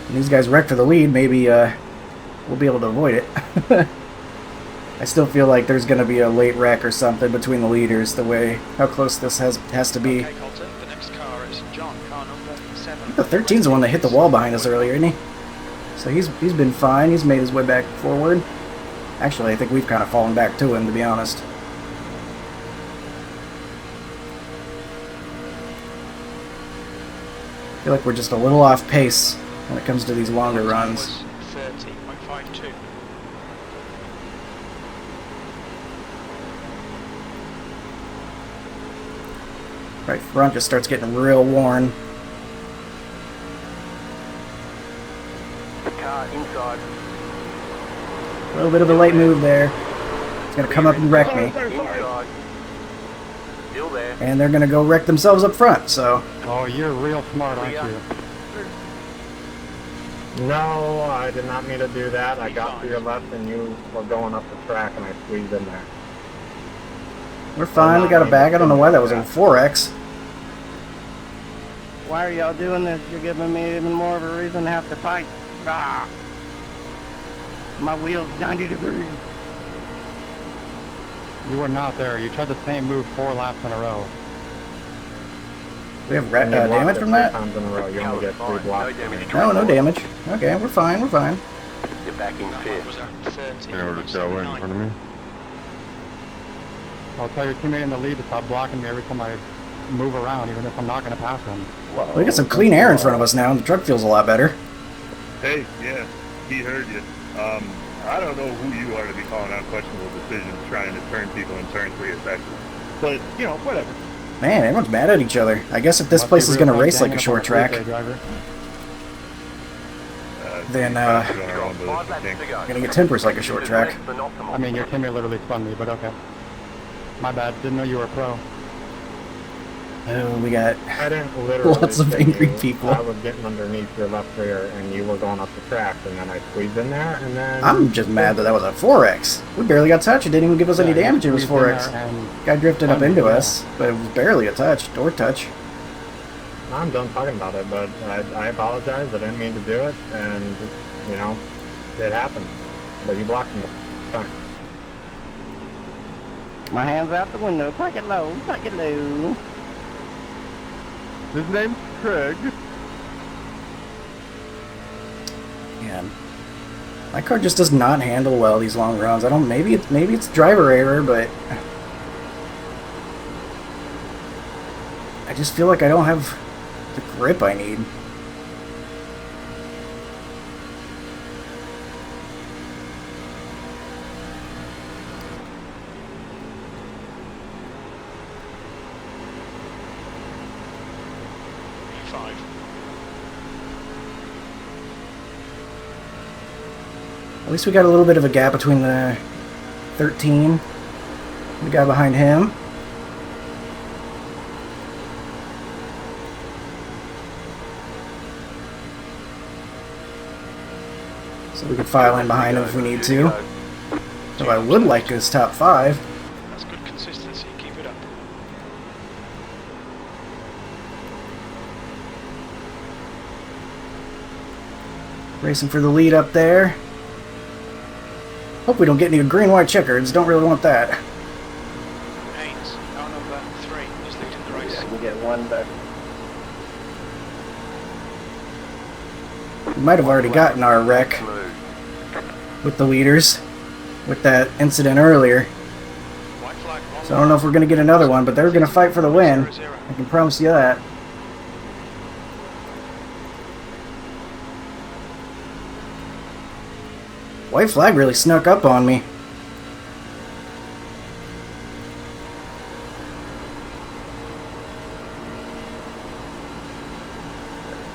And these guys wreck for the lead, maybe we'll be able to avoid it. I still feel like there's going to be a late wreck or something between the leaders, the way how close this has to be. Okay, Colton, the next car is John, car number 7. The 13's the one that hit the wall behind us earlier, isn't he? So he's been fine. He's made his way back forward. Actually, I think we've kind of fallen back to him, to be honest. I feel like we're just a little off pace when it comes to these longer runs. 30.52. Right front just starts getting real worn. Car inside. A little bit of a late move there. It's going to come up and wreck me. Inside. Still there. And they're going to go wreck themselves up front, so... Oh, you're real smart, aren't you? No, I did not mean to do that. I got to your left and you were going up the track and I squeezed in there. We're fine, we got a bag. I don't know why that was on 4X. Why are y'all doing this? You're giving me even more of a reason to have to fight. Ah. My wheel's 90 degrees. You were not there. You tried the same move 4 laps in a row. We have damage from that? Times in a row. You only get 3 blocks. No, no damage. Okay, we're fine, we're fine. You're back in fifth. Was at 30. In order to tail in front of me. I'll tell your teammate in the lead to stop blocking me every time I move around, even if I'm not going to pass him. We got some clean air in front of us now, and the truck feels a lot better. Hey, yeah, he heard you. I don't know who you are to be calling out questionable decisions trying to turn people in turn 3 effectively. But, you know, whatever. Man, everyone's mad at each other. I guess if this place is going to race like a short track, then going to get tempers like a short track. I mean, your teammate literally spun me, but okay. My bad. Didn't know you were a pro. Oh, we got I didn't literally lots of say angry you. people. I was getting underneath your left rear and you were going up the track and then I squeezed in there and then... I'm just mad that that was a 4X. We barely got touched. It didn't even give us any damage. It was 4X. Guy drifted up into us, but it was barely a touch. Door touch. I'm done talking about it, but I apologize. I didn't mean to do it, and, you know, it happened. But you blocked me. Fine. My hand's out the window. Take it low. Take it low. His name's Craig. Man, my car just does not handle well these long runs. I don't. Maybe it's driver error, but I just feel like I don't have the grip I need. At least we got a little bit of a gap between the 13, the guy behind him. So we can file in behind him if we need to. So I would like his top 5. That's good consistency. Keep it up. Racing for the lead up there. Hope we don't get any green-white checkers. Don't really want that. Haynes, car number 3 is leading the race. You get one back. We might have already gotten our wreck with the leaders with that incident earlier. White flag. So I don't know if we're going to get another one, but they're going to fight for the win. I can promise you that. White flag really snuck up on me.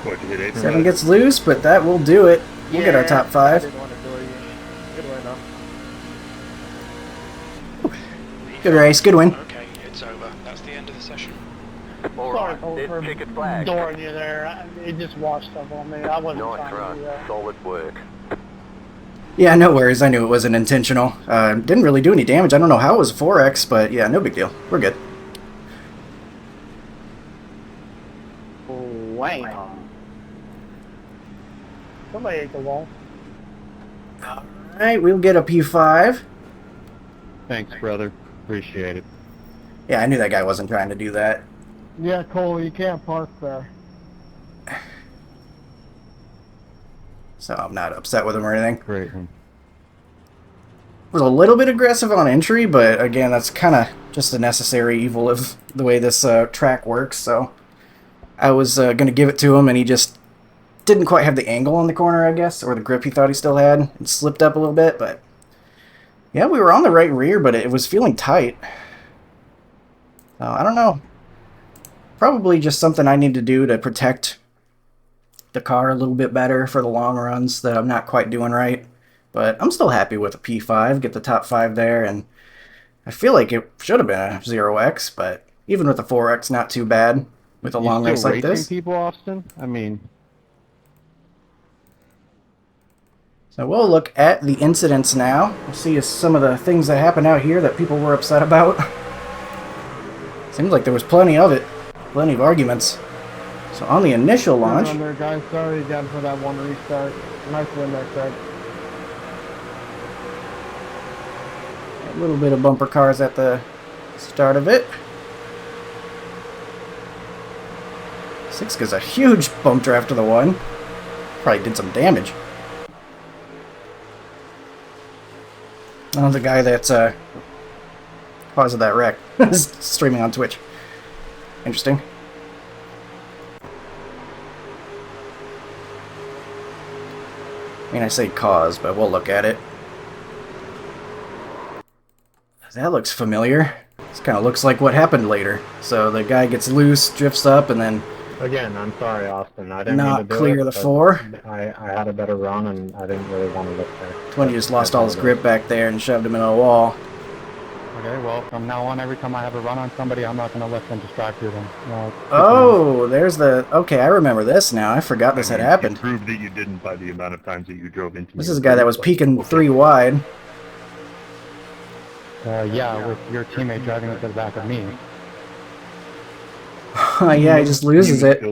What, you hit 8? 7 gets loose, but that will do it. We'll get our top 5. Good race, good win. Okay, it's over. That's the end of the session. Alright, Sorry for ticket flag. ignoring you there. It just washed up on me. I wasn't Nice trying to do run. that. Solid work. Yeah, no worries. I knew it wasn't intentional. Didn't really do any damage. I don't know how it was 4x, but yeah, no big deal. We're good. Wham! Somebody ate the wall. Alright, we'll get a P5. Thanks, brother. Appreciate it. Yeah, I knew that guy wasn't trying to do that. Yeah, Cole, you can't park there. So I'm not upset with him or anything. Great. Was a little bit aggressive on entry, but again, that's kind of just a necessary evil of the way this track works. So I was going to give it to him, and he just didn't quite have the angle on the corner, I guess, or the grip he thought he still had. It slipped up a little bit, but yeah, we were on the right rear, but it was feeling tight. So I don't know. Probably just something I need to do to protect the car a little bit better for the long runs that I'm not quite doing right. But I'm still happy with a P5, get the top 5 there, and I feel like it should have been a 0x, but even with a 4x, not too bad with a long race like this. People, Austin? I mean, so we'll look at the incidents now. We'll see some of the things that happened out here that people were upset about. Seems like there was plenty of it, plenty of arguments. So on the initial launch... On there, guys. Sorry again for that one restart. Nice win there, Craig. A little bit of bumper cars at the start of it. Six gives a huge bump draft to the one. Probably did some damage. Oh, the guy that's caused that wreck is streaming on Twitch. Interesting. I mean, I say cause, but we'll look at it. That looks familiar. This kind of looks like what happened later. So the guy gets loose, drifts up, and then... Again, I'm sorry, Austin. I didn't not mean to do clear it, the but 4. I had a better run, and I didn't really want to look there. 20 just lost all his grip back there and shoved him into a wall. Okay, well, from now on, every time I have a run on somebody, I'm not going to let them distract you then. Oh, there's the... Okay, I remember this now. I forgot this had happened. Prove that you didn't by the amount of times that you drove into. This is a guy that was peeking 3 wide. Yeah, with your teammate driving into the back of me. Yeah, he just loses it.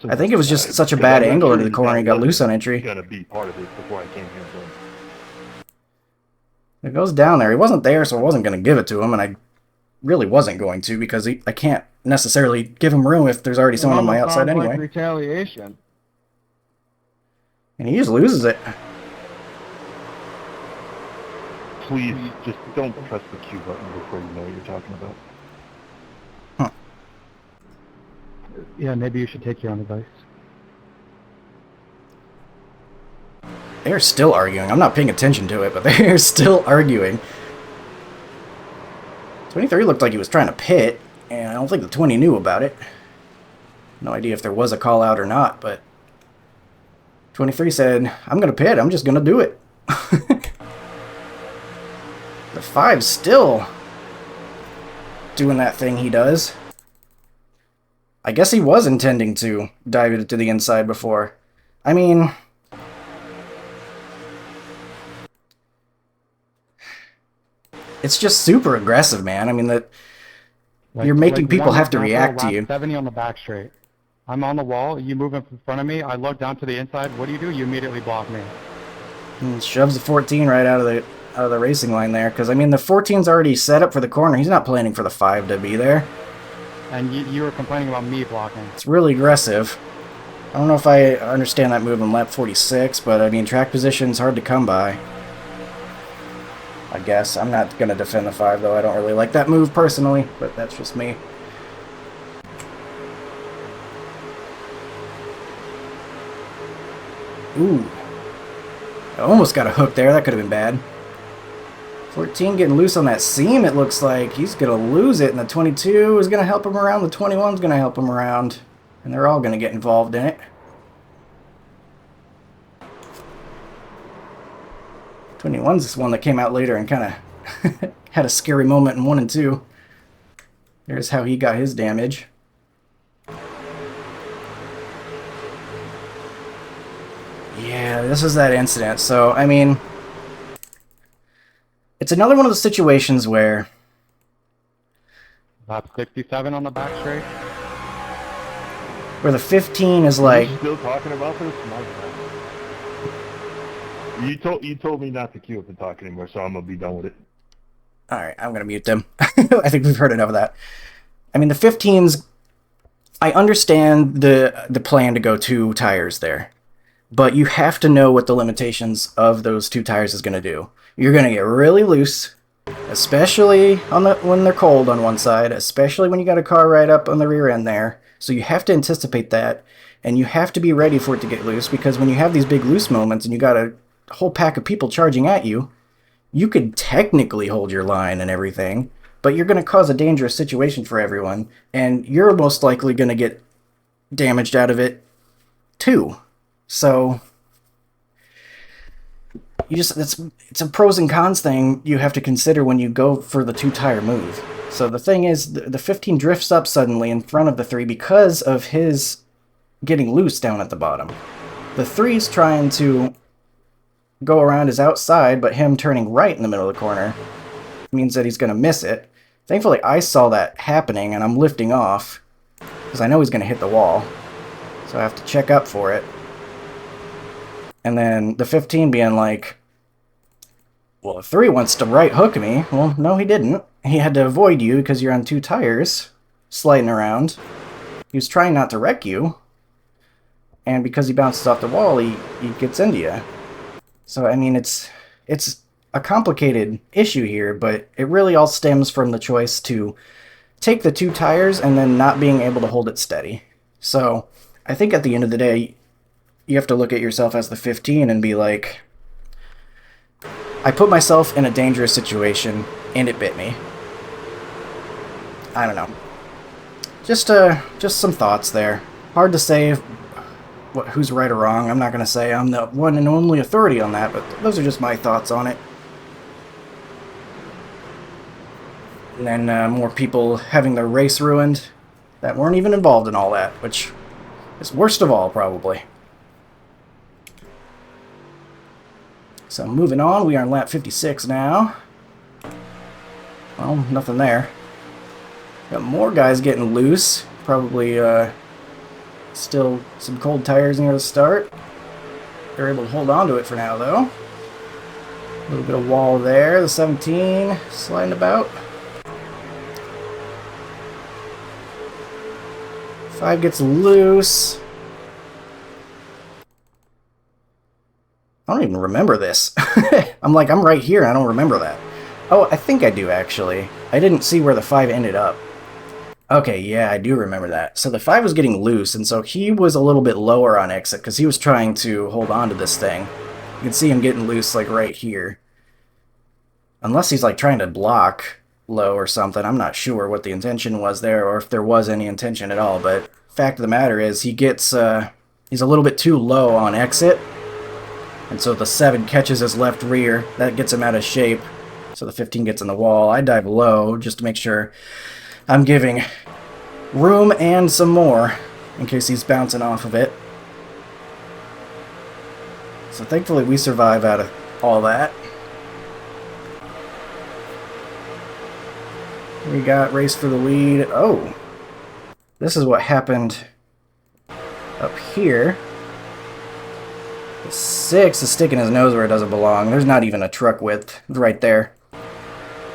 I think it was just such a bad angle into the corner. He got loose on entry. Gonna be part of it before I came here. It goes down there. He wasn't there, so I wasn't going to give it to him, and I really wasn't going to because I can't necessarily give him room if there's already someone on my outside anyway. Like retaliation. And he just loses it. Please, just don't press the Q button before you know what you're talking about. Huh. Yeah, maybe you should take your own advice. They're still arguing. I'm not paying attention to it, but they're still arguing. 23 looked like he was trying to pit, and I don't think the 20 knew about it. No idea if there was a call out or not, but 23 said, I'm going to pit. I'm just going to do it. The 5's still doing that thing he does. I guess he was intending to dive it to the inside before. I mean... It's just super aggressive, man. I mean, you're making people have to react to you. 70 on the back straight. I'm on the wall. You move in front of me. I look down to the inside. What do? You immediately block me. And shoves the 14 right out of the racing line there. Because, I mean, the 14's already set up for the corner. He's not planning for the 5 to be there. And you were complaining about me blocking. It's really aggressive. I don't know if I understand that move in lap 46, but, I mean, track position's hard to come by. I guess. I'm not going to defend the 5, though. I don't really like that move personally, but that's just me. Ooh. I almost got a hook there. That could have been bad. 14 getting loose on that seam, it looks like. He's going to lose it, and the 22 is going to help him around. The 21's going to help him around. And they're all going to get involved in it. 21's this one that came out later and kind of had a scary moment in 1 and 2. There's how he got his damage. Yeah, this is that incident. So, I mean, it's another one of those situations where About 67 on the back straight. the 15 is like, Still talking about this? My God. You told me not to queue up and talk anymore, so I'm gonna be done with it. all right, I'm gonna mute them. I think we've heard enough of that. I mean, the 15s. I understand the plan to go 2 tires there, but you have to know what the limitations of those 2 tires is going to do. You're going to get really loose, especially on when they're cold on one side, especially when you got a car right up on the rear end there. So you have to anticipate that, and you have to be ready for it to get loose, because when you have these big loose moments and you got a whole pack of people charging at you, you could technically hold your line and everything, but you're going to cause a dangerous situation for everyone, and you're most likely going to get damaged out of it too. So it's a pros and cons thing you have to consider when you go for the 2 tire move. So the thing is, the 15 drifts up suddenly in front of the 3 because of his getting loose down at the bottom. The 3's trying to go around his outside, but him turning right in the middle of the corner means that he's going to miss it. Thankfully, I saw that happening, and I'm lifting off, because I know he's going to hit the wall. So I have to check up for it. And then the 15 being like, well, the 3 wants to right hook me. Well, no, he didn't. He had to avoid you because you're on 2 tires, sliding around. He was trying not to wreck you. And because he bounces off the wall, he gets into you. So, I mean, it's a complicated issue here, but it really all stems from the choice to take the 2 tires and then not being able to hold it steady. So I think at the end of the day, you have to look at yourself as the 15 and be like, I put myself in a dangerous situation and it bit me. I don't know. Just some thoughts there. Hard to say who's right or wrong. I'm not going to say I'm the one and only authority on that, but those are just my thoughts on it. And then more people having their race ruined that weren't even involved in all that, which is worst of all, probably. So moving on, we are on lap 56 now. Well, nothing there. Got more guys getting loose. Probably still some cold tires near the start. They're able to hold on to it for now, though. A little bit of wall there. The 17 sliding about. 5 gets loose. I don't even remember this. I'm right here, and I don't remember that. Oh, I think I do, actually. I didn't see where the 5 ended up. Okay, yeah, I do remember that. So the 5 was getting loose, and so he was a little bit lower on exit, because he was trying to hold on to this thing. You can see him getting loose, like, right here. Unless he's, like, trying to block low or something. I'm not sure what the intention was there, or if there was any intention at all, but fact of the matter is, he gets, he's a little bit too low on exit, and so the 7 catches his left rear. That gets him out of shape, so the 15 gets in the wall. I dive low, just to make sure I'm giving room and some more, in case he's bouncing off of it. So thankfully we survive out of all that. We got race for the lead. Oh, this is what happened up here. The 6 is sticking his nose where it doesn't belong. There's not even a truck width right there.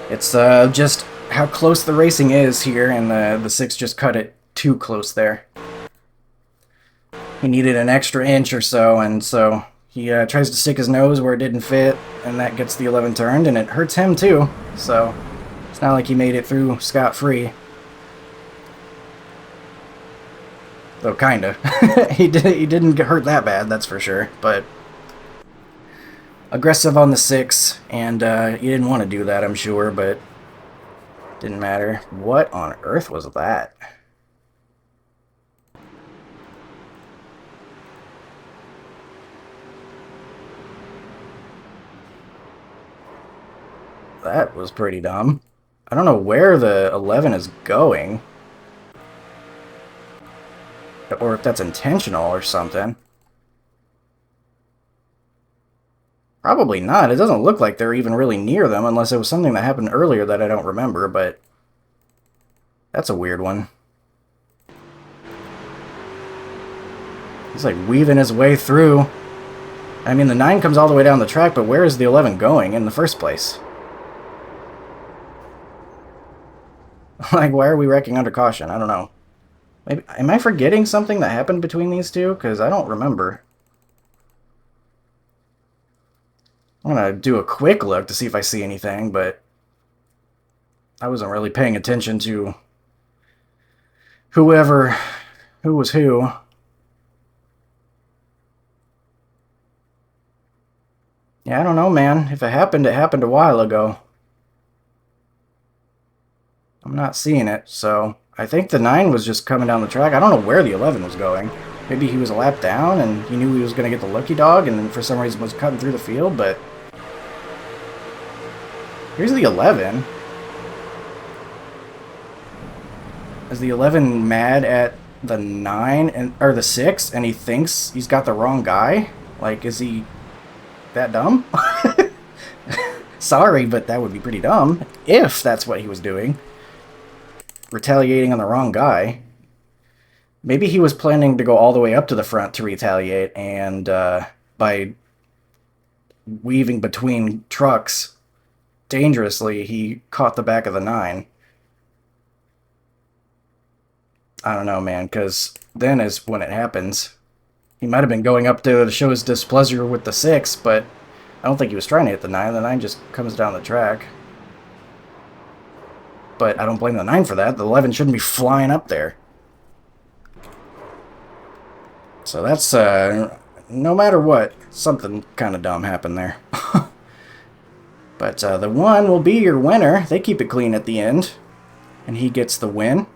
It's just how close the racing is here, and the 6 just cut it too close there. He needed an extra inch or so, and so he tries to stick his nose where it didn't fit, and that gets the 11 turned, and it hurts him too. So it's not like he made it through scot-free. Though kinda. he didn't get hurt that bad, that's for sure. But aggressive on the 6, and he didn't want to do that, I'm sure, but didn't matter. What on earth was that? That was pretty dumb. I don't know where the 11 is going, or if that's intentional or something. Probably not. It doesn't look like they're even really near them unless it was something that happened earlier that I don't remember, but that's a weird one. He's like weaving his way through. I mean, the 9 comes all the way down the track, but where is the 11 going in the first place? Like, why are we wrecking under caution? I don't know. Maybe, am I forgetting something that happened between these two? Because I don't remember. I'm going to do a quick look to see if I see anything, but I wasn't really paying attention to who was who. Yeah, I don't know, man. If it happened a while ago. I'm not seeing it, so I think the 9 was just coming down the track. I don't know where the 11 was going. Maybe he was a lap down and he knew he was going to get the lucky dog and then for some reason was cutting through the field, but here's the 11. Is the 11 mad at the 9 or the 6 and he thinks he's got the wrong guy? Like, is he that dumb? Sorry, but that would be pretty dumb if that's what he was doing. Retaliating on the wrong guy. Maybe he was planning to go all the way up to the front to retaliate, and by weaving between trucks dangerously, he caught the back of the 9. I don't know, man, because then is when it happens. He might have been going up to show his displeasure with the 6, but I don't think he was trying to hit the 9. The 9 just comes down the track. But I don't blame the 9 for that. The 11 shouldn't be flying up there. So that's, no matter what, something kind of dumb happened there. But the 1 will be your winner. They keep it clean at the end. And he gets the win.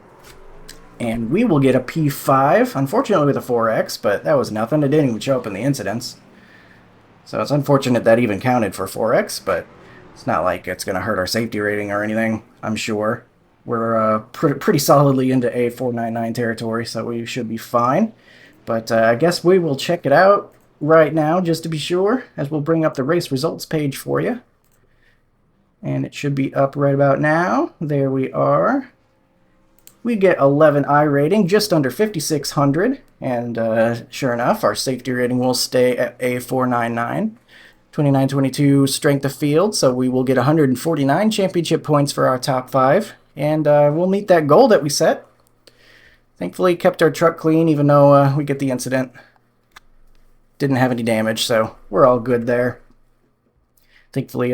And we will get a P5, unfortunately with a 4X, but that was nothing. It didn't even show up in the incidents. So it's unfortunate that even counted for 4X, but it's not like it's going to hurt our safety rating or anything, I'm sure. We're pretty solidly into A499 territory, so we should be fine. But I guess we will check it out right now, just to be sure, as we'll bring up the race results page for you. And it should be up right about now. There we are. We get 11 I rating, just under 5,600, and sure enough, our safety rating will stay at A499. 29-22 strength of field, so we will get 149 championship points for our top 5, and we'll meet that goal that we set. Thankfully, kept our truck clean, even though we get the incident. Didn't have any damage, so we're all good there. Thankfully,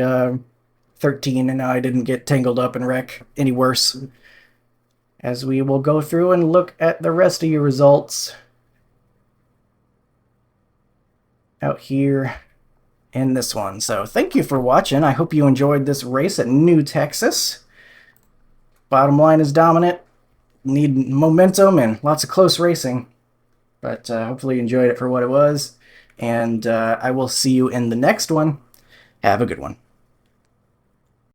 13 and I didn't get tangled up and wreck any worse. As we will go through and look at the rest of your results out here in this one. So thank you for watching. I hope you enjoyed this race at New Texas. Bottom line is dominant. Need momentum and lots of close racing. But hopefully you enjoyed it for what it was. And I will see you in the next one. Have a good one.